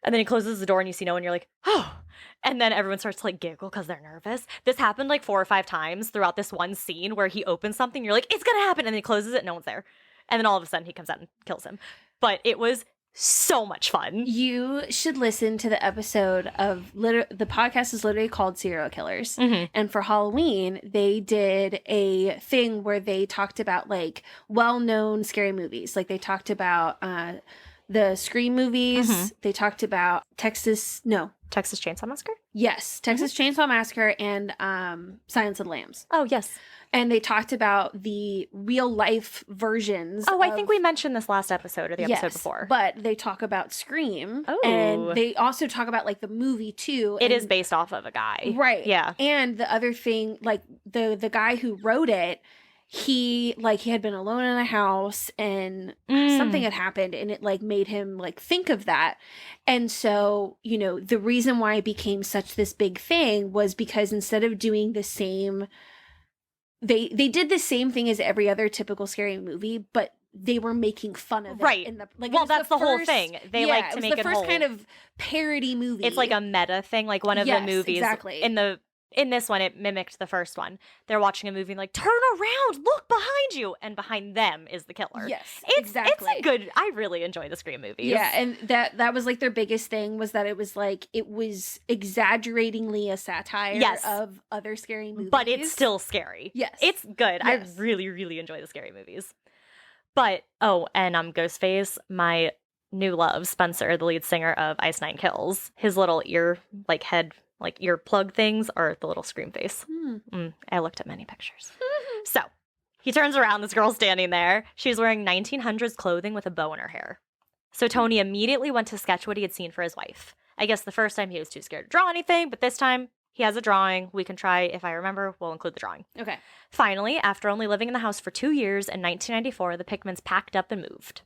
and then he closes the door, and you see no one, and you're like, oh. And then everyone starts to, like, giggle because they're nervous. This happened, like, 4 or 5 times throughout this one scene where he opens something, you're like, it's going to happen, and then he closes it, and no one's there. And then all of a sudden he comes out and kills him. But it was so much fun. You should listen to the episode of the podcast is literally called Serial Killers. And for Halloween, they did a thing where they talked about like well-known scary movies. Like they talked about the Scream movies. They talked about Texas Chainsaw Massacre? Yes, Texas Chainsaw Massacre and Silence of the Lambs. Oh, yes. And they talked about the real life versions. Oh, I think we mentioned this last episode or the episode before. But they talk about Scream. Oh. And they also talk about like the movie too. It is based off of a guy. Right. Yeah. And the other thing, like the guy who wrote it, he had been alone in a house and something had happened and it like made him like think of that. And so, you know, the reason why it became such this big thing was because instead of doing the same, they did the same thing as every other typical scary movie, but they were making fun of it. Right. In the, like, well, that's the whole thing. They like to make it the first kind of parody movie. It's like a meta thing, like one of the movies. Exactly. In this one, it mimicked the first one. They're watching a movie and like, turn around, look behind you, and behind them is the killer. Yes, exactly. It's a good. I really enjoy the Scream movies. Yeah, and that was like their biggest thing was that it was exaggeratingly a satire of other scary movies, but it's still scary. Yes, it's good. Yes. I really, really enjoy the scary movies. But and Ghostface, my new love, Spencer, the lead singer of Ice Nine Kills, his little ear plug things are the little Scream face. I looked at many pictures. So he turns around, this girl's standing there. She's wearing 1900s clothing with a bow in her hair. So Tony immediately went to sketch what he had seen for his wife. I guess the first time he was too scared to draw anything, but this time he has a drawing. We can try, if I remember, we'll include the drawing. Okay. Finally, after only living in the house for 2 years, in 1994, the Pickmans packed up and moved.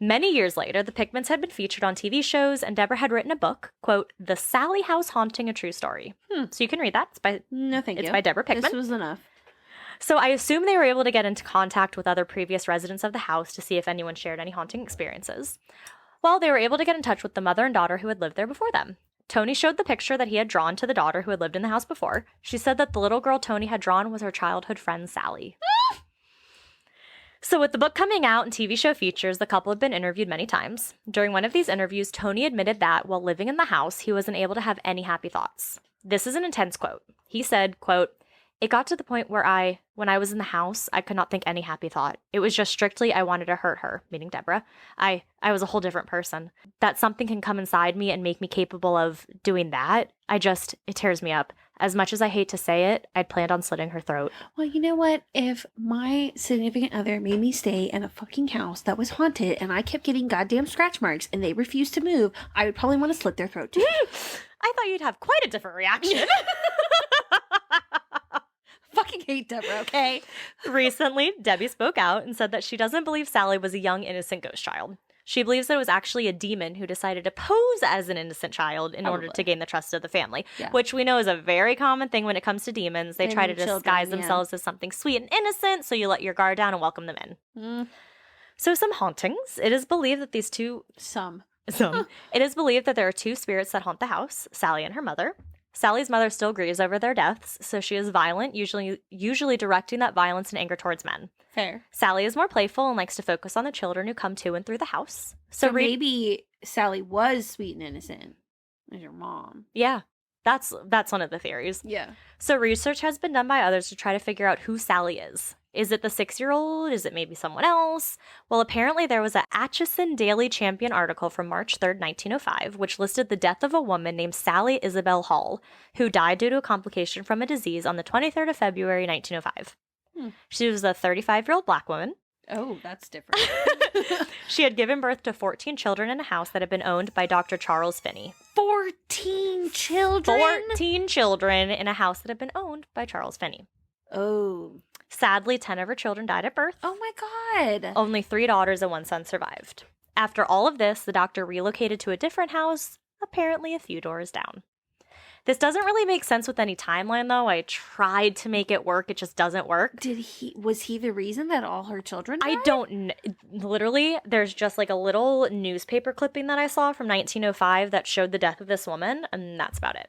Many years later, the Pickmans had been featured on TV shows, and Deborah had written a book, quote, The Sallie House Haunting, a True Story. So you can read that. It's by Deborah Pickman. This was enough. So I assume they were able to get into contact with other previous residents of the house to see if anyone shared any haunting experiences. Well, they were able to get in touch with the mother and daughter who had lived there before them. Tony showed the picture that he had drawn to the daughter who had lived in the house before. She said that the little girl Tony had drawn was her childhood friend, Sallie. So with the book coming out and TV show features, the couple had been interviewed many times. During one of these interviews, Tony admitted that while living in the house, he wasn't able to have any happy thoughts. This is an intense quote. He said, quote, It got to the point where when I was in the house, I could not think any happy thought. It was just strictly I wanted to hurt her, meaning Deborah. I was a whole different person. That something can come inside me and make me capable of doing that. It tears me up. As much as I hate to say it, I'd planned on slitting her throat. Well, you know what? If my significant other made me stay in a fucking house that was haunted and I kept getting goddamn scratch marks and they refused to move, I would probably want to slit their throat too. I thought you'd have quite a different reaction. Fucking hate Deborah, okay? Recently, Debbie spoke out and said that she doesn't believe Sallie was a young, innocent ghost child. She believes that it was actually a demon who decided to pose as an innocent child in order to gain the trust of the family, which we know is a very common thing when it comes to demons. They try to disguise themselves as something sweet and innocent, so you let your guard down and welcome them in. So some hauntings. It is believed that these two... It is believed that there are two spirits that haunt the house, Sallie and her mother. Sallie's mother still grieves over their deaths, so she is violent, usually directing that violence and anger towards men. Fair. Sallie is more playful and likes to focus on the children who come to and through the house. So maybe Sallie was sweet and innocent as your mom. Yeah, that's one of the theories. Yeah. So research has been done by others to try to figure out who Sallie is. Is it the 6-year-old? Is it maybe someone else? Well, apparently there was a Atchison Daily Champion article from March 3rd, 1905, which listed the death of a woman named Sallie Isabel Hall, who died due to a complication from a disease on the 23rd of February, 1905. She was a 35-year-old black woman. Oh, that's different. She had given birth to 14 children in a house that had been owned by Dr. Charles Finney. 14 children? 14 children in a house that had been owned by Charles Finney. Oh. Sadly, 10 of her children died at birth. Oh my God. Only 3 daughters and 1 son survived. After all of this, the doctor relocated to a different house, apparently a few doors down. This doesn't really make sense with any timeline, though. I tried to make it work. It just doesn't work. Was he the reason that all her children died? I don't know. Literally, there's just like a little newspaper clipping that I saw from 1905 that showed the death of this woman, and that's about it.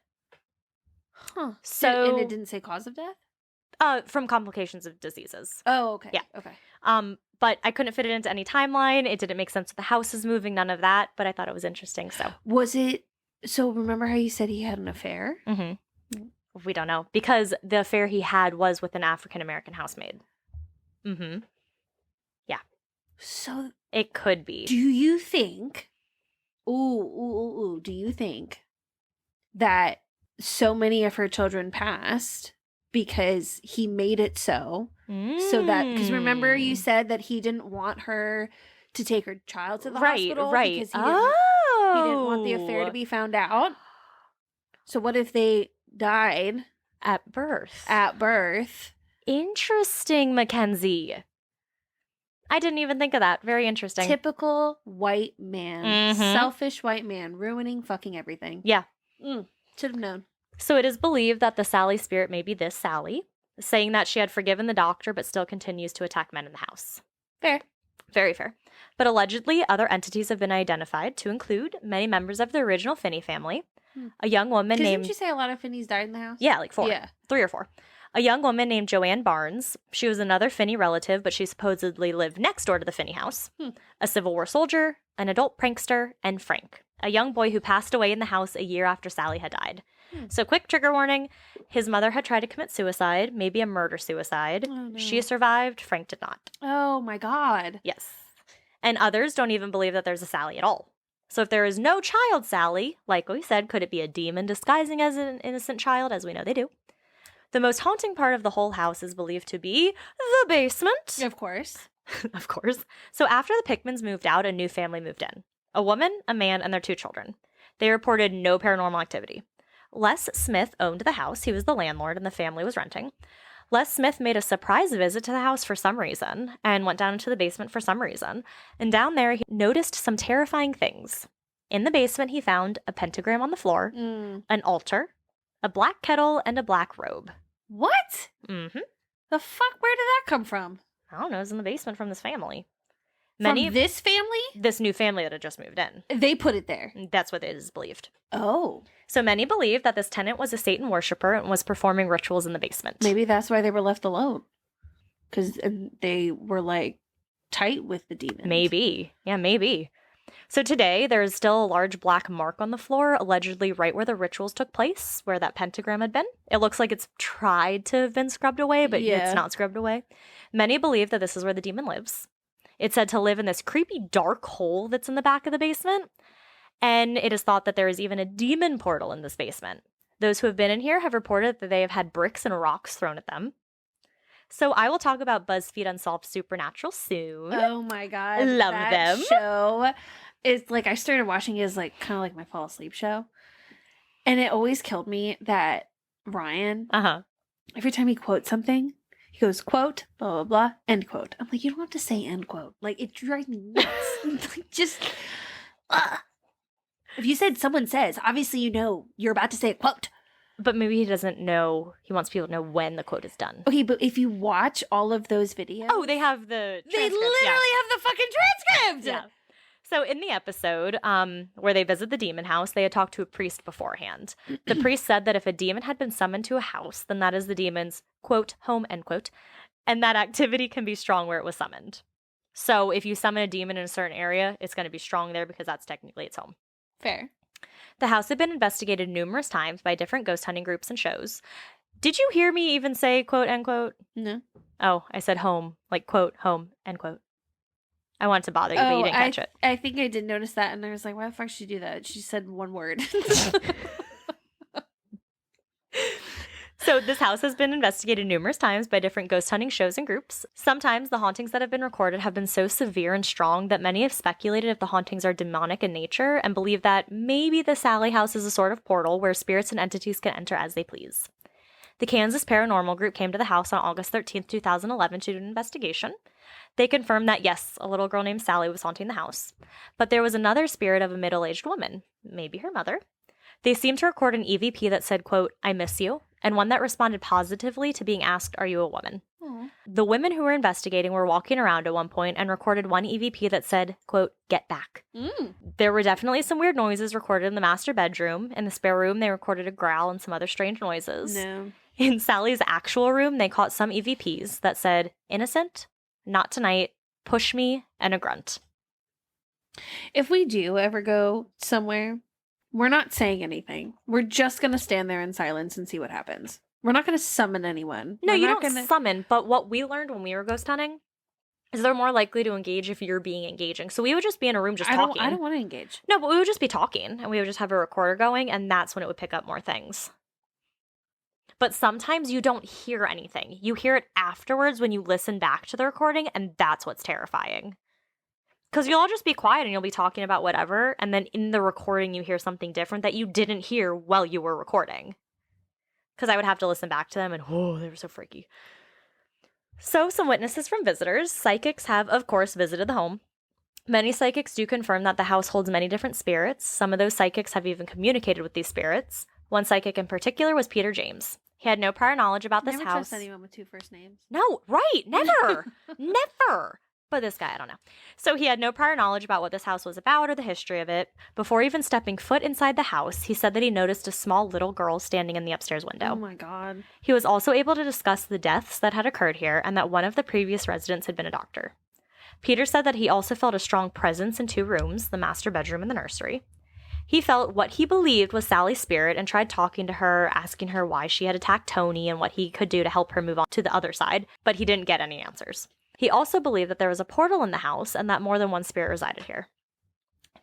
Huh. So, and it didn't say cause of death? From complications of diseases. Oh, okay. Yeah. Okay. But I couldn't fit it into any timeline. It didn't make sense with the houses moving, none of that. But I thought it was interesting. So remember how you said he had an affair? Mm-hmm. We don't know. Because the affair he had was with an African-American housemaid. Mm-hmm. Yeah. So it could be. Do you think... do you think that so many of her children passed because he made it so that, because remember you said that he didn't want her to take her child to the hospital because he didn't want the affair to be found out. So what if they died at birth? Interesting, Mackenzie. I didn't even think of that. Very interesting. Typical white man. Selfish white man. Ruining fucking everything. Yeah. Should have known. So it is believed that the Sallie spirit may be this Sallie, saying that she had forgiven the doctor but still continues to attack men in the house. Fair. Very fair. But allegedly, other entities have been identified to include many members of the original Finney family, a young woman named... Didn't you say a lot of Finneys died in the house? Yeah, like 4. Yeah. 3 or 4. A young woman named Joanne Barnes. She was another Finney relative, but she supposedly lived next door to the Finney house. A Civil War soldier, an adult prankster, and Frank, a young boy who passed away in the house a year after Sallie had died. So quick trigger warning, his mother had tried to commit suicide, maybe a murder-suicide. Oh, no. She survived, Frank did not. Oh my God. Yes. And others don't even believe that there's a Sallie at all. So if there is no child Sallie, like we said, could it be a demon disguising as an innocent child, as we know they do? The most haunting part of the whole house is believed to be the basement. Of course. Of course. So after the Pickmans moved out, a new family moved in. A woman, a man, and their 2 children. They reported no paranormal activity. Les Smith owned the house. He was the landlord and the family was renting. Les Smith made a surprise visit to the house for some reason and went down into the basement for some reason. And down there, he noticed some terrifying things. In the basement, he found a pentagram on the floor, an altar, a black kettle, and a black robe. What? Mm-hmm. The fuck? Where did that come from? I don't know. It was in the basement from this family. From this family? This new family that had just moved in. They put it there. That's what it is believed. Oh. So many believe that this tenant was a Satan worshiper and was performing rituals in the basement. Maybe that's why they were left alone. Because they were, like, tight with the demons. Maybe. Yeah, maybe. So today, there is still a large black mark on the floor, allegedly right where the rituals took place, where that pentagram had been. It looks like it's tried to have been scrubbed away, but it's not scrubbed away. Many believe that this is where the demon lives. It's said to live in this creepy dark hole that's in the back of the basement. And it is thought that there is even a demon portal in this basement. Those who have been in here have reported that they have had bricks and rocks thrown at them. So I will talk about BuzzFeed Unsolved Supernatural soon. Oh my God. Love that them. Show is like, I started watching it as like kind of like my fall asleep show. And it always killed me that Ryan, every time he quotes something, he goes, quote, blah, blah, blah, end quote. I'm like, you don't have to say end quote. Like, it drives me nuts. Like, just, if you said someone says, obviously you know you're about to say a quote. But maybe he doesn't know. He wants people to know when the quote is done. Okay, but if you watch all of those videos. Oh, they have the transcript. They literally have the fucking transcript. Yeah. So in the episode where they visit the demon house, they had talked to a priest beforehand. The priest said that if a demon had been summoned to a house, then that is the demon's, quote, home, end quote, and that activity can be strong where it was summoned. So if you summon a demon in a certain area, it's going to be strong there because that's technically its home. Fair. The house had been investigated numerous times by different ghost hunting groups and shows. Did you hear me even say, quote, end quote? No. Oh, I said home, like, quote, home, end quote. I wanted to bother you, but you didn't catch it. I think I did notice that, and I was like, why the fuck did she do that? She said one word. So this house has been investigated numerous times by different ghost hunting shows and groups. Sometimes the hauntings that have been recorded have been so severe and strong that many have speculated if the hauntings are demonic in nature and believe that maybe the Sallie House is a sort of portal where spirits and entities can enter as they please. The Kansas Paranormal Group came to the house on August 13th, 2011 to do an investigation. They confirmed that, yes, a little girl named Sallie was haunting the house. But there was another spirit of a middle-aged woman, maybe her mother. They seemed to record an EVP that said, quote, I miss you, and one that responded positively to being asked, are you a woman? Aww. The women who were investigating were walking around at one point and recorded one EVP that said, quote, get back. There were definitely some weird noises recorded in the master bedroom. In the spare room, they recorded a growl and some other strange noises. No. In Sallie's actual room, they caught some EVPs that said, innocent, not tonight, push me, and a grunt. If we do ever go somewhere, we're not saying anything. We're just going to stand there in silence and see what happens. We're not going to summon anyone. No, we're you not don't summon, but what we learned when we were ghost hunting is they're more likely to engage if you're being engaging. So we would just be in a room just talking. I don't want to engage. No, but we would just be talking, and we would just have a recorder going, and that's when it would pick up more things. But sometimes you don't hear anything. You hear it afterwards when you listen back to the recording, and that's what's terrifying. Because you'll all just be quiet and you'll be talking about whatever, and then in the recording you hear something different that you didn't hear while you were recording. Because I would have to listen back to them, and oh, they were so freaky. So, some witnesses from visitors. Psychics have, of course, visited the home. Many psychics do confirm that the house holds many different spirits. Some of those psychics have even communicated with these spirits. One psychic in particular was Peter James. He had no prior knowledge about this Never house. trust anyone with 2 first names. No, right, never, never. But this guy, I don't know. So he had no prior knowledge about what this house was about or the history of it. Before even stepping foot inside the house, he said that he noticed a small little girl standing in the upstairs window. Oh my God. He was also able to discuss the deaths that had occurred here and that one of the previous residents had been a doctor. Peter said that he also felt a strong presence in 2 rooms, the master bedroom and the nursery. He felt what he believed was Sallie's spirit and tried talking to her, asking her why she had attacked Tony and what he could do to help her move on to the other side, but he didn't get any answers. He also believed that there was a portal in the house and that more than one spirit resided here.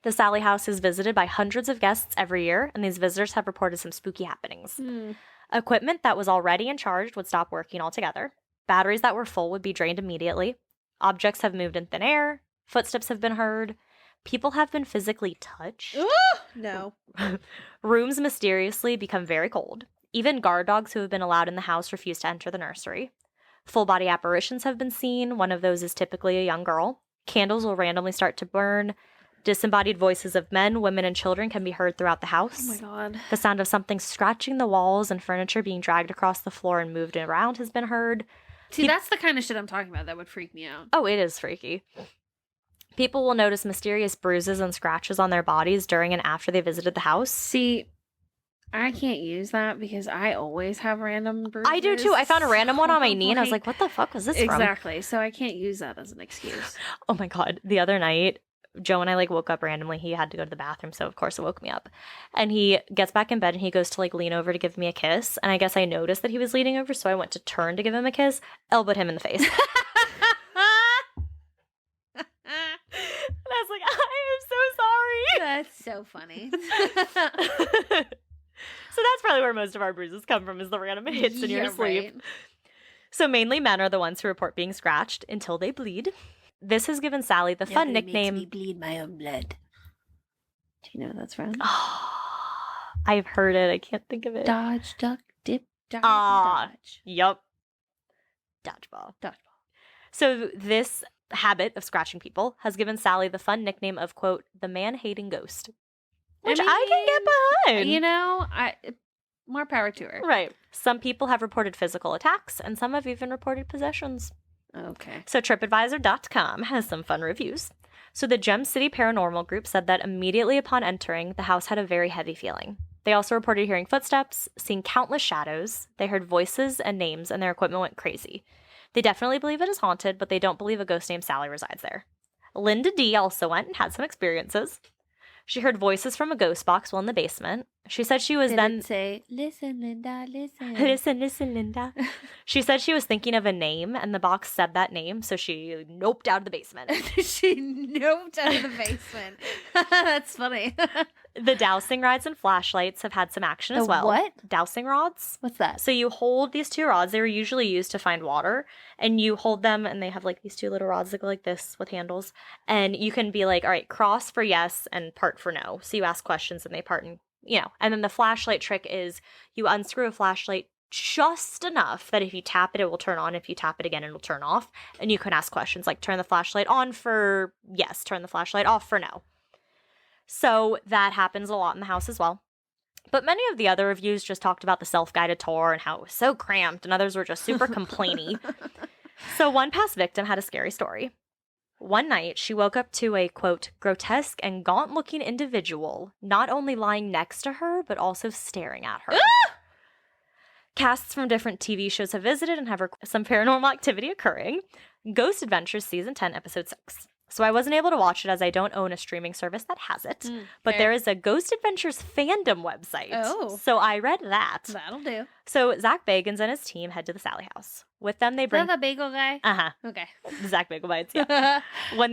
The Sallie House is visited by hundreds of guests every year, and these visitors have reported some spooky happenings. Equipment that was already in charge would stop working altogether. Batteries that were full would be drained immediately. Objects have moved in thin air. Footsteps have been heard. People have been physically touched. No. Rooms mysteriously become very cold. Even guard dogs who have been allowed in the house refuse to enter the nursery. Full-body apparitions have been seen. One of those is typically a young girl. Candles will randomly start to burn. Disembodied voices of men, women, and children can be heard throughout the house. Oh my God. The sound of something scratching the walls and furniture being dragged across the floor and moved around has been heard. See, that's the kind of shit I'm talking about that would freak me out. Oh, it is freaky. People will notice mysterious bruises and scratches on their bodies during and after they visited the house. See, I can't use that because I always have random bruises. I do too. I found a random one on my knee and I was like, what the fuck was this from? Exactly. So I can't use that as an excuse. Oh my God. The other night, Joe and I woke up randomly. He had to go to the bathroom, so of course it woke me up. And he gets back in bed and he goes to lean over to give me a kiss. And I guess I noticed that he was leaning over, so I went to turn to give him a kiss, elbowed him in the face. And I was like, I am so sorry. That's so funny. So that's probably where most of our bruises come from, is the random hits in your sleep. Right. So mainly men are the ones who report being scratched until they bleed. This has given Sallie the fun nickname. Makes me bleed my own blood. Do you know what that's from? I've heard it. I can't think of it. Dodge, duck, dip, dodge. Yup. Dodgeball. So this habit of scratching people has given Sallie the fun nickname of, quote, the man-hating ghost. Which I can get behind. You know, more power to her. Right. Some people have reported physical attacks, and some have even reported possessions. Okay. So TripAdvisor.com has some fun reviews. So the Gem City Paranormal Group said that immediately upon entering, the house had a very heavy feeling. They also reported hearing footsteps, seeing countless shadows. They heard voices and names, and their equipment went crazy. They definitely believe it is haunted, but they don't believe a ghost named Sallie resides there. Linda D. also went and had some experiences. She heard voices from a ghost box while in the basement. She said she was Did it say, listen, Linda, listen. Listen, Linda. She said she was thinking of a name, and the box said that name, so she noped out of the basement. She noped out of the basement. That's funny. The dowsing rods and flashlights have had some action as well. What? Dowsing rods. What's that? So you hold these 2 rods. They were usually used to find water. And you hold them, and they have these 2 little rods that go like this with handles. And you can be like, all right, cross for yes and part for no. So you ask questions and they part and, And then the flashlight trick is you unscrew a flashlight just enough that if you tap it, it will turn on. If you tap it again, it'll turn off. And you can ask questions like, turn the flashlight on for yes, turn the flashlight off for no. So that happens a lot in the house as well. But many of the other reviews just talked about the self-guided tour and how it was so cramped, and others were just super complainy. So one past victim had a scary story. One night, she woke up to a, quote, grotesque and gaunt-looking individual not only lying next to her, but also staring at her. Casts from different TV shows have visited and have some paranormal activity occurring. Ghost Adventures Season 10, Episode 6. So I wasn't able to watch it as I don't own a streaming service that has it. But there is a Ghost Adventures fandom website. Oh. So I read that. That'll do. So Zach Bagans and his team head to the Sallie House. With them, they bring... Is that the bagel guy? Uh-huh. Okay. Zach Bagel Bites, yeah. With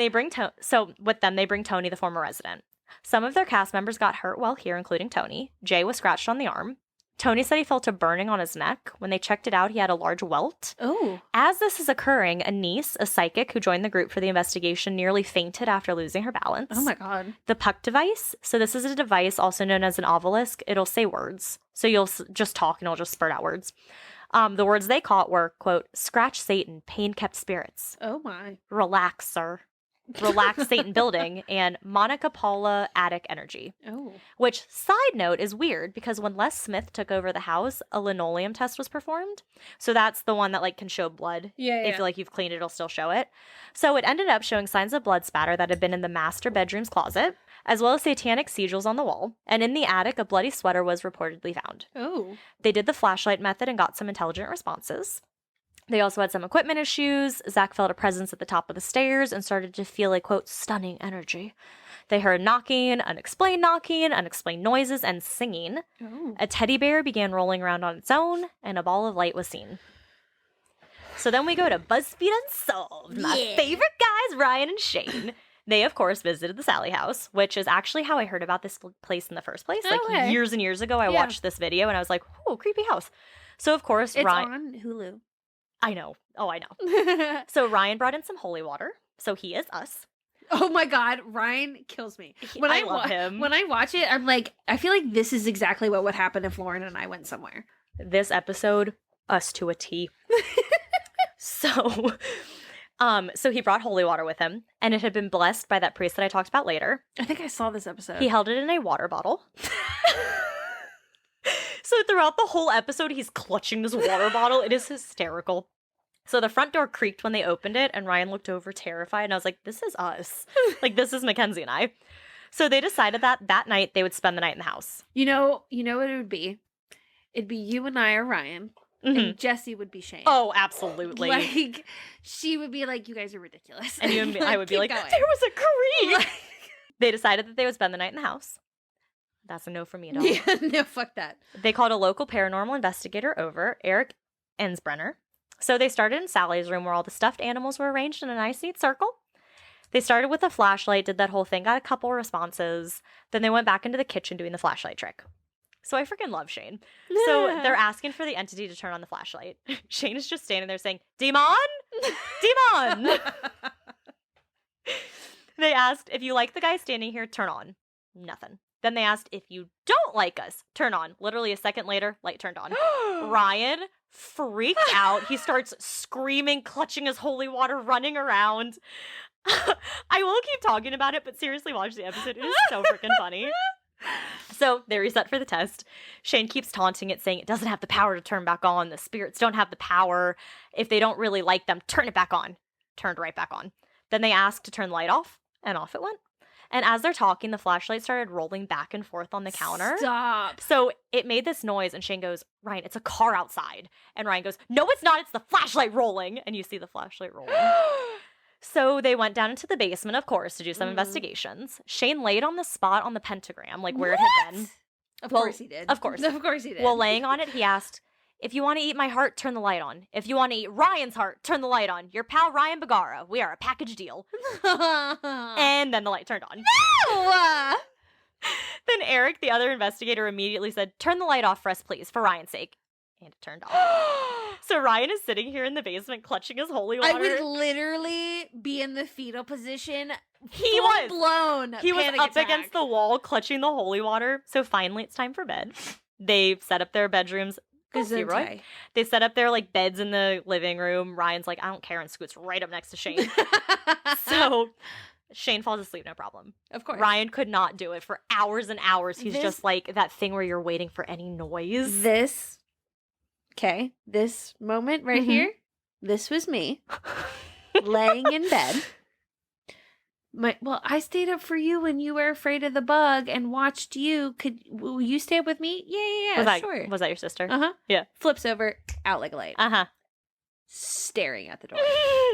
them, they bring Tony, the former resident. Some of their cast members got hurt while here, including Tony. Jay was scratched on the arm. Tony said he felt a burning on his neck. When they checked it out, he had a large welt. Oh. As this is occurring, a niece, a psychic who joined the group for the investigation, nearly fainted after losing her balance. Oh my God. The puck device. So this is a device also known as an obelisk. It'll say words. So you'll just talk and it'll just spurt out words. The words they caught were, quote, scratch Satan, pain kept spirits. Oh my. Relax, sir. Relax Satan building, and Monica Paula attic energy. Oh. Which, side note, is weird because when Les Smith took over the house, a linoleum test was performed. So that's the one that like can show blood. Yeah. If like you've cleaned it, it'll still show it. So it ended up showing signs of blood spatter that had been in the master bedroom's closet, as well as satanic sigils on the wall. And in the attic, a bloody sweater was reportedly found. Oh. They did the flashlight method and got some intelligent responses. They also had some equipment issues. Zach felt a presence at the top of the stairs and started to feel a, quote, stunning energy. They heard knocking, unexplained noises, and singing. Oh. A teddy bear began rolling around on its own, and a ball of light was seen. So then we go to BuzzFeed Unsolved. My favorite guys, Ryan and Shane. They, of course, visited the Sallie House, which is actually how I heard about this place in the first place. Like years and years ago, I watched this video, and I was like, oh, creepy house. So, of course, it's Ryan... on Hulu. I know. Oh, I know. So Ryan brought in some holy water. So he is us. Oh my God, Ryan kills me. I love him. When I watch it, I'm like, I feel like this is exactly what would happen if Lauren and I went somewhere. This episode, us to a T. So he brought holy water with him, and it had been blessed by that priest that I talked about later. I think I saw this episode. He held it in a water bottle. So throughout the whole episode, he's clutching this water bottle. It is hysterical. So the front door creaked when they opened it, and Ryan looked over terrified, and I was like, this is us. Like, this is Mackenzie and I. So they decided that night they would spend the night in the house. You know what it would be? It'd be you and I or Ryan, and Jessie would be Shane. Oh, absolutely. Like, she would be like, you guys are ridiculous. And you and me, I would be like, going. there was a creak. They decided that they would spend the night in the house. That's a no for me at all. Yeah, no, fuck that. They called a local paranormal investigator over, Eric Ensbrenner. So they started in Sally's room where all the stuffed animals were arranged in a nice neat circle. They started with a flashlight, did that whole thing, got a couple responses. Then they went back into the kitchen doing the flashlight trick. So I freaking love Shane. So they're asking for the entity to turn on the flashlight. Shane is just standing there saying, Demon! Demon! They asked, if you like the guy standing here, turn on. Nothing. Then they asked, if you don't like us, turn on. Literally a second later, light turned on. Ryan freaked out. He starts screaming, clutching his holy water, running around. I will keep talking about it, but seriously, watch the episode. It is so freaking funny. So they reset for the test. Shane keeps taunting it, saying it doesn't have the power to turn back on. The spirits don't have the power. If they don't really like them, turn it back on. Turned right back on. Then they asked to turn the light off, and off it went. And as they're talking, the flashlight started rolling back and forth on the counter. Stop. So it made this noise, and Shane goes, Ryan, it's a car outside. And Ryan goes, no, it's not. It's the flashlight rolling. And you see the flashlight rolling. So they went down into the basement, of course, to do some investigations. Shane laid on the spot on the pentagram, like where it had been. Of course he did. Of course. Of course he did. While laying on it, he asked, if you want to eat my heart, turn the light on. If you want to eat Ryan's heart, turn the light on. Your pal Ryan Bagara. We are a package deal. And then the light turned on. No! Then Eric, the other investigator, immediately said, turn the light off for us, please, for Ryan's sake. And it turned off. So Ryan is sitting here in the basement clutching his holy water. I would literally be in the fetal position. He was blown. He was up against the wall clutching the holy water. So finally it's time for bed. They set up their bedrooms. Roy. They set up their like beds in the living room. Ryan's like, I don't care, and scoots right up next to Shane. So Shane falls asleep, no problem. Of course. Ryan could not do it for hours and hours. He's just like that thing where you're waiting for any noise. This moment right here, this was me laying in bed, I stayed up for you when you were afraid of the bug and watched you. Will you stay up with me? Yeah, sure. Was that your sister? Uh-huh. Yeah. Flips over, out like a light. Uh-huh. Staring at the door,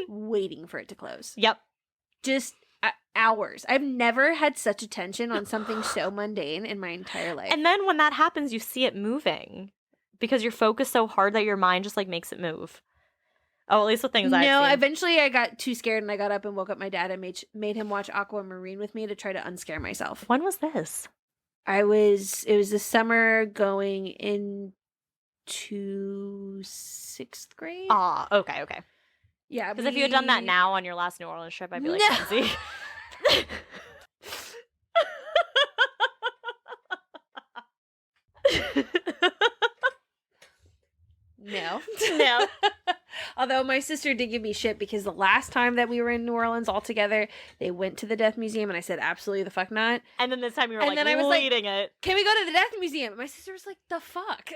waiting for it to close. Yep. Just hours. I've never had such attention on something so mundane in my entire life. And then when that happens, you see it moving because you're focused so hard that your mind just like makes it move. Oh, at least with things I've seen. Eventually I got too scared and I got up and woke up my dad and made him watch Aquamarine with me to try to unscare myself. When was this? It was the summer going into 6th grade. Okay. Yeah. Because if you had done that now on your last New Orleans trip, I'd be like, Kenzie. No. No. Although my sister did give me shit because the last time that we were in New Orleans all together, they went to the Death Museum and I said, absolutely the fuck not. And then this time you were and then I was leading it. Can we go to the Death Museum? And my sister was like, the fuck?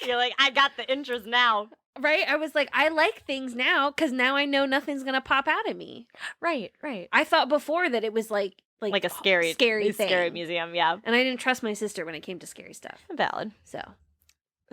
You're like, I got the interest now. Right? I was like, I like things now because now I know nothing's going to pop out at me. Right. I thought before that it was like a scary thing. Scary museum, yeah. And I didn't trust my sister when it came to scary stuff. Valid.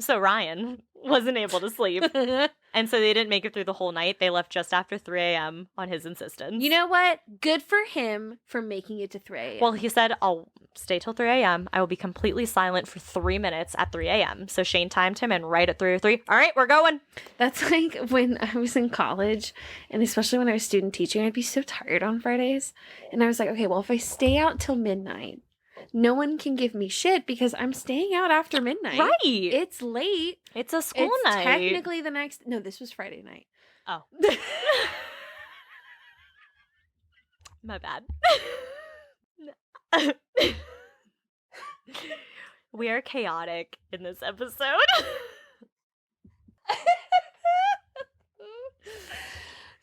So Ryan wasn't able to sleep. And so they didn't make it through the whole night. They left just after 3 a.m. on his insistence. You know what? Good for him for making it to 3 a.m. Well, he said, I'll stay till 3 a.m. I will be completely silent for 3 minutes at 3 a.m. So Shane timed him and right at 3:03, all right, we're going. That's like when I was in college, and especially when I was student teaching, I'd be so tired on Fridays. And I was like, okay, well, if I stay out till midnight, no one can give me shit because I'm staying out after midnight. Right. It's late. It's a school night. Technically the next... No, this was Friday night. Oh. My bad. We are chaotic in this episode.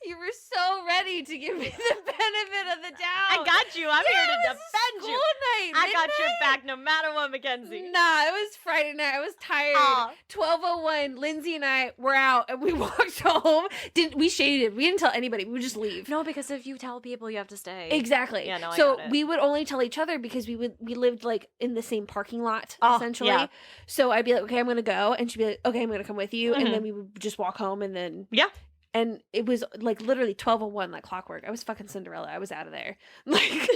You were so ready to give me the benefit of the doubt. I got you. I'm here to defend you. Night, I got your back no matter what, Mackenzie. Nah, it was Friday night. I was tired. 12:01. Lindsay and I were out and we walked home. We shaded. We didn't tell anybody. We would just leave. No, because if you tell people, you have to stay. Exactly. Yeah, no, so we would only tell each other because we lived like in the same parking lot essentially. Yeah. So I'd be like, okay, I'm gonna go, and she'd be like, okay, I'm gonna come with you, and then we would just walk home, and then And it was like literally 12:01, like clockwork. I was fucking Cinderella. I was out of there. Like,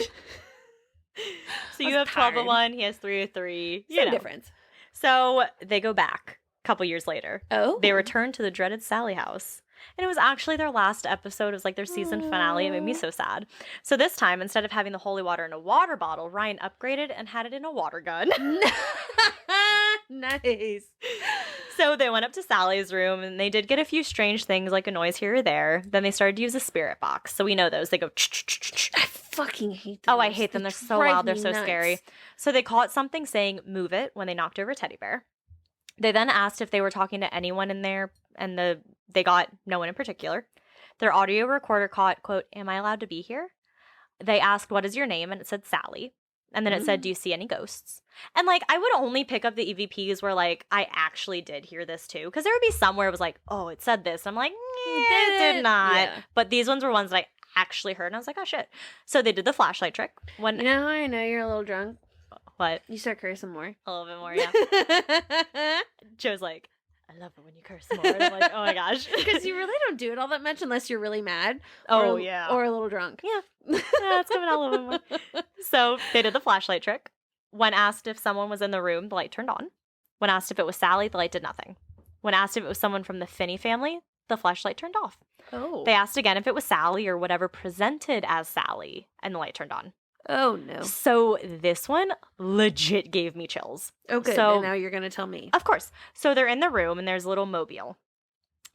so you have 12:01. He has 3:03. Same difference. So they go back a couple years later. Oh, they return to the dreaded Sallie House, and it was actually their last episode. It was like their season finale. It made me so sad. So this time, instead of having the holy water in a water bottle, Ryan upgraded and had it in a water gun. Nice. So they went up to Sally's room, and they did get a few strange things, like a noise here or there. Then they started to use a spirit box. So we know those. They go... I fucking hate them. Oh, I hate them. They're so loud. They're so scary. So they caught something saying, move it, when they knocked over a teddy bear. They then asked if they were talking to anyone in there, and they got no one in particular. Their audio recorder caught, quote, am I allowed to be here? They asked, what is your name? And it said Sallie. And then it said, do you see any ghosts? And, like, I would only pick up the EVPs where, like, I actually did hear this, too. Because there would be some where it was like, oh, it said this. I'm like, it did not. Yeah. But these ones were ones that I actually heard. And I was like, oh, shit. So they did the flashlight trick. I know you're a little drunk. What? You start cursing more. A little bit more, yeah. Joe's like, I love it when you curse more. And I'm like, oh my gosh. Because you really don't do it all that much unless you're really mad. Oh, yeah. Or a little drunk. Yeah. Yeah, it's coming out a little bit more. So they did the flashlight trick. When asked if someone was in the room, the light turned on. When asked if it was Sallie, the light did nothing. When asked if it was someone from the Finney family, the flashlight turned off. Oh. They asked again if it was Sallie or whatever presented as Sallie, and the light turned on. Oh, no. So this one legit gave me chills. Oh, good. So, and now you're going to tell me. Of course. So they're in the room, and there's a little mobile.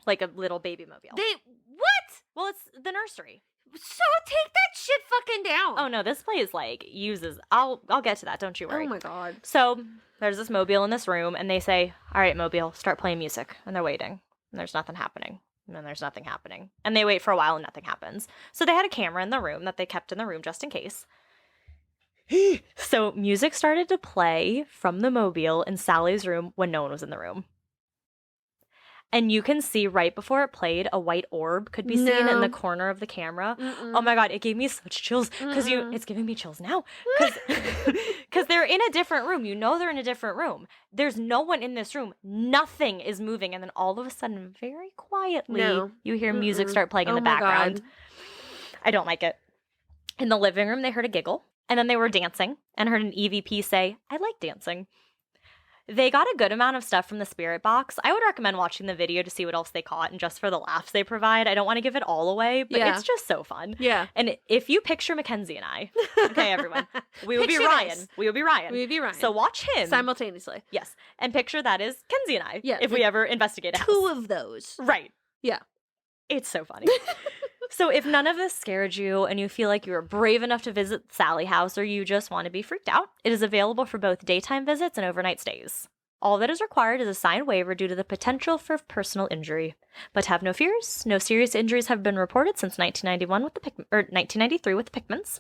Like a little baby mobile. What? Well, it's the nursery. So take that shit fucking down. Oh, no. This place, like, uses... I'll get to that. Don't you worry. Oh, my God. So there's this mobile in this room, and they say, all right, mobile, start playing music. And they're waiting. And there's nothing happening. And then there's nothing happening. And they wait for a while, and nothing happens. So they had a camera in the room that they kept in the room just in case. So music started to play from the mobile in Sallie's room when no one was in the room. And you can see right before it played, a white orb could be seen in the corner of the camera. Oh my God, it gave me such chills because it's giving me chills now because they're in a different room. You know they're in a different room. There's no one in this room. Nothing is moving. And then all of a sudden, very quietly, you hear music start playing in the background. God. I don't like it. In the living room, they heard a giggle. And then they were dancing and heard an EVP say, "I like dancing." They got a good amount of stuff from the spirit box. I would recommend watching the video to see what else they caught and just for the laughs they provide. I don't want to give it all away, but it's just so fun. Yeah. And if you picture Mackenzie and I, okay, everyone, we would be Ryan. We would be Ryan. We would be Ryan. So watch him. Simultaneously. Yes. And picture that is Kenzie and I if we ever investigate a house. Two of those. Right. Yeah. It's so funny. So if none of this scared you and you feel like you were brave enough to visit Sallie House or you just want to be freaked out, it is available for both daytime visits and overnight stays. All that is required is a signed waiver due to the potential for personal injury. But have no fears. No serious injuries have been reported since 1993 with the Pickmans.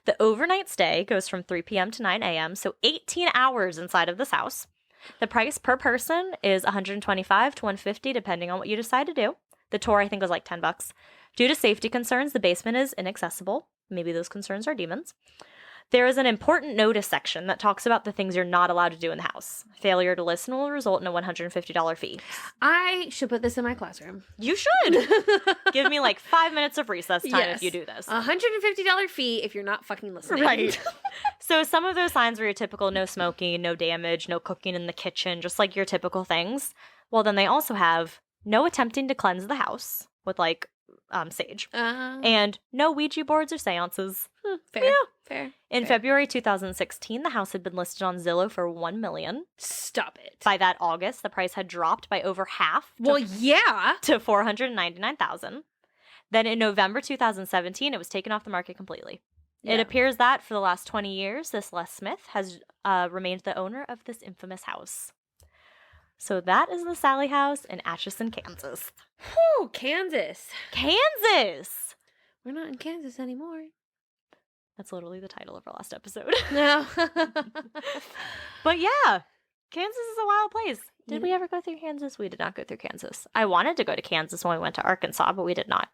The overnight stay goes from 3 p.m. to 9 a.m., so 18 hours inside of this house. The price per person is $125 to $150, depending on what you decide to do. The tour, I think, was like $10. Due to safety concerns, the basement is inaccessible. Maybe those concerns are demons. There is an important notice section that talks about the things you're not allowed to do in the house. Failure to listen will result in a $150 fee. I should put this in my classroom. You should. Give me like 5 minutes of recess time if you do this. $150 fee if you're not fucking listening. Right. So some of those signs were your typical no smoking, no damage, no cooking in the kitchen, just like your typical things. Well, then they also have no attempting to cleanse the house with like sage. And no Ouija boards or seances. Fair. Yeah. Fair. In February 2016, the house had been listed on Zillow for $1 million. Stop it. By that August, the price had dropped by over half. To $499,000. Then in November 2017, it was taken off the market completely. Yeah. It appears that for the last 20 years, this Les Smith has remained the owner of this infamous house. So that is the Sallie House in Atchison, Kansas. Whew, Kansas. Kansas! We're not in Kansas anymore. That's literally the title of our last episode. No. But yeah, Kansas is a wild place. Did we ever go through Kansas? We did not go through Kansas. I wanted to go to Kansas when we went to Arkansas, but we did not.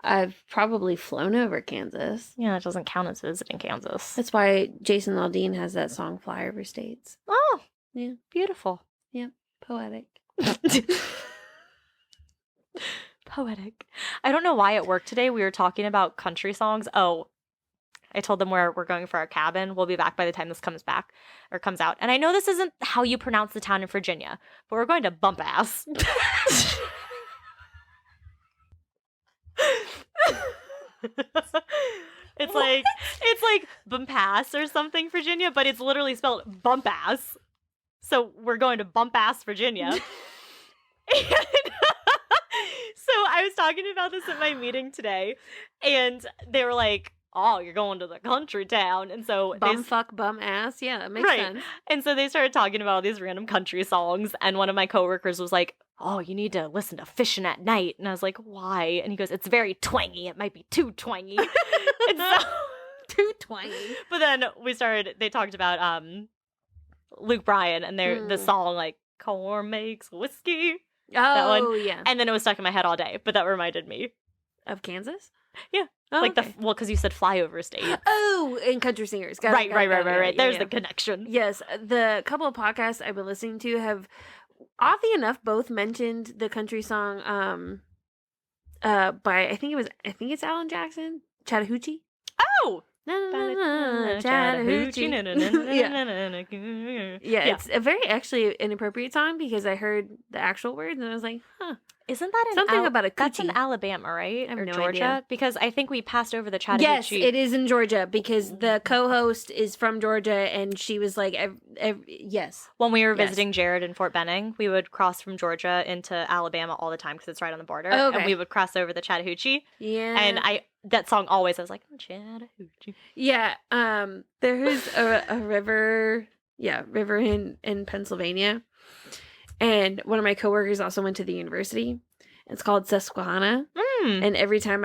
I've probably flown over Kansas. Yeah, it doesn't count as visiting Kansas. That's why Jason Aldean has that song Fly Over States. Oh, yeah. Beautiful. Yeah, poetic. Poetic. I don't know why at work today we were talking about country songs. Oh, I told them we're going for our cabin. We'll be back by the time this comes out. And I know this isn't how you pronounce the town in Virginia, but we're going to Bump Ass. It's like Bump Ass or something, Virginia, but it's literally spelled Bump Ass. So we're going to Bump Ass, Virginia. And so I was talking about this at my meeting today, and they were like, "Oh, you're going to the country town." And so fuck bum ass. Yeah, that makes sense. And so they started talking about all these random country songs, and one of my coworkers was like, "Oh, you need to listen to Fishing at Night." And I was like, "Why?" And he goes, "It's very twangy. It might be too twangy." And so too twangy. But then they talked about Luke Bryan and the song like "Corn Makes Whiskey." Oh, that one. Yeah. And then it was stuck in my head all day, but that reminded me of Kansas. Yeah. Oh, like because you said flyover state. Oh, in country singers. Right. There's the connection. Yes. The couple of podcasts I've been listening to have, oddly enough, both mentioned the country song by I think it's Alan Jackson, Chattahoochee. Oh! Chattahoochee. Yeah, it's a very actually inappropriate song because I heard the actual words and I was like, huh. Isn't that something about a coochie? That's in Alabama, right? I have or no Georgia? idea. Because I think we passed over the Chattahoochee. Yes, it is in Georgia because the co-host is from Georgia and she was like, yes. When we were visiting Jared in Fort Benning, we would cross from Georgia into Alabama all the time because it's right on the border. Oh, okay. And we would cross over the Chattahoochee. Yeah. And that song always, I was like, Chattahoochee. Yeah. There is a river in Pennsylvania. And one of my coworkers also went to the university. It's called Susquehanna. And every time,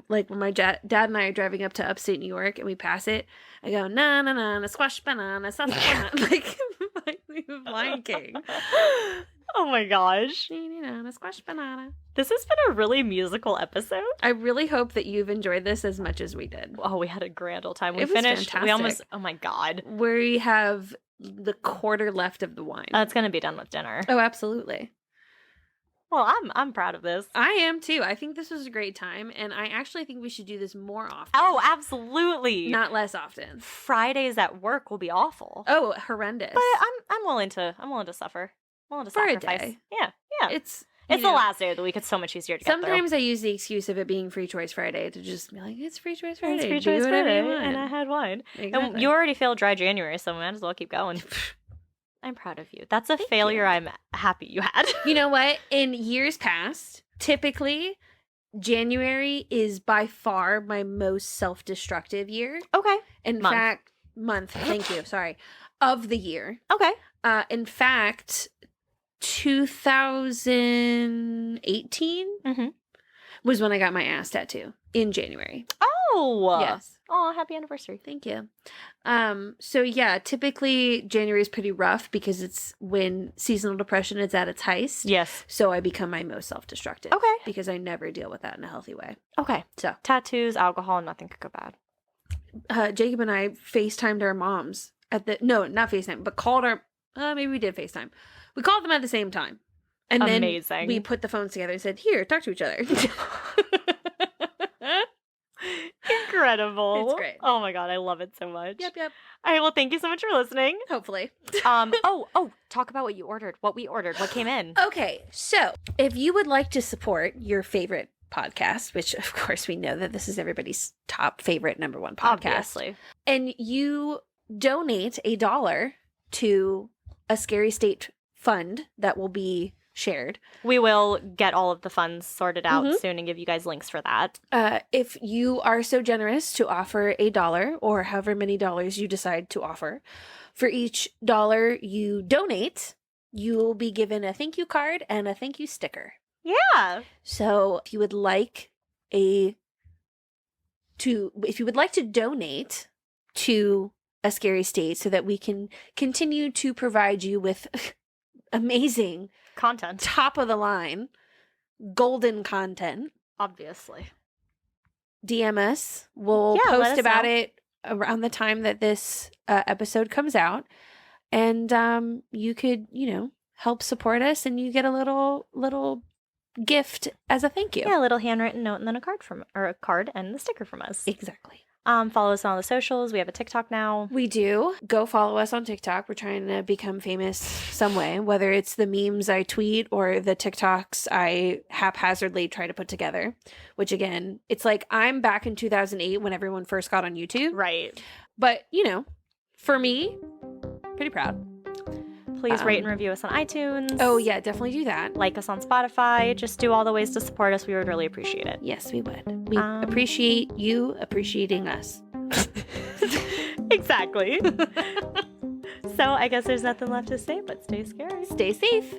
like when my dad and I are driving up to upstate New York and we pass it, I go, na na na, squash banana, Susquehanna. like Lion King. Oh my gosh. Squash banana. This has been a really musical episode. I really hope that you've enjoyed this as much as we did. Oh, we had a grand old time. We It was finished. fantastic. We almost. Oh my god. We have the quarter left of the wine. It's gonna be done with dinner. Oh, absolutely. Well, I'm proud of this. I am too. I think this was a great time, and I actually think we should do this more often. Oh, absolutely. Not less often. Fridays at work will be awful. Oh, horrendous. But I'm willing to suffer. I'm willing to For a sacrifice. day. Yeah. It's the last day of the week. It's so much easier to get sometimes I use the excuse of it being Free Choice Friday to just be like, it's Free Choice Friday. It's Free Do Choice whatever Friday, you want. and I had wine. Exactly. And you already failed dry January, so we might as well keep going. I'm proud of you. That's a failure I'm happy you had. You know what? In years past, typically, January is by far my most self-destructive year. Okay. In fact, month. Thank you. Sorry. Of the year. Okay. In fact, 2018 was when I got my ass tattoo in January. Oh. Yes. Oh, happy anniversary. Thank you. So yeah, typically January is pretty rough because it's when seasonal depression is at its height. Yes. So I become my most self-destructive. Okay. Because I never deal with that in a healthy way. Okay. So tattoos, alcohol, nothing could go bad. Jacob and I FaceTimed our moms not FaceTime, but called our, maybe we did FaceTime. We called them at the same time. And Amazing. then we put the phones together and said, here, talk to each other. Incredible. It's great. Oh my god, I love it so much. Yep. All right, well, thank you so much for listening. Hopefully. Talk about what we ordered, what came in. Okay, so if you would like to support your favorite podcast, which of course we know that this is everybody's top favorite number one podcast. Obviously. And you donate $1 to a Scary State fund that will be shared. We will get all of the funds sorted out soon and give you guys links for that. If you are so generous to offer $1 or however many dollars you decide to offer, for each $1 you donate, you will be given a thank you card and a thank you sticker. Yeah. So if you would like to donate to a Scary State so that we can continue to provide you with amazing content, top of the line, golden content, obviously, DM us. We'll post about it around the time that this episode comes out, and you could, help support us, and you get a little gift as a thank you. Yeah, a little handwritten note and then a card and the sticker from us. Exactly. Follow us on all the socials. We have a TikTok now. We do. Go follow us on TikTok. We're trying to become famous some way, whether it's the memes I tweet or the TikToks I haphazardly try to put together, which again, it's like I'm back in 2008 when everyone first got on YouTube. Right. But, for me, pretty proud. Please rate and review us on iTunes. Oh, yeah, definitely do that. Like us on Spotify. Just do all the ways to support us. We would really appreciate it. Yes, we would. We appreciate you appreciating us. Exactly. So I guess there's nothing left to say but stay scary. Stay safe.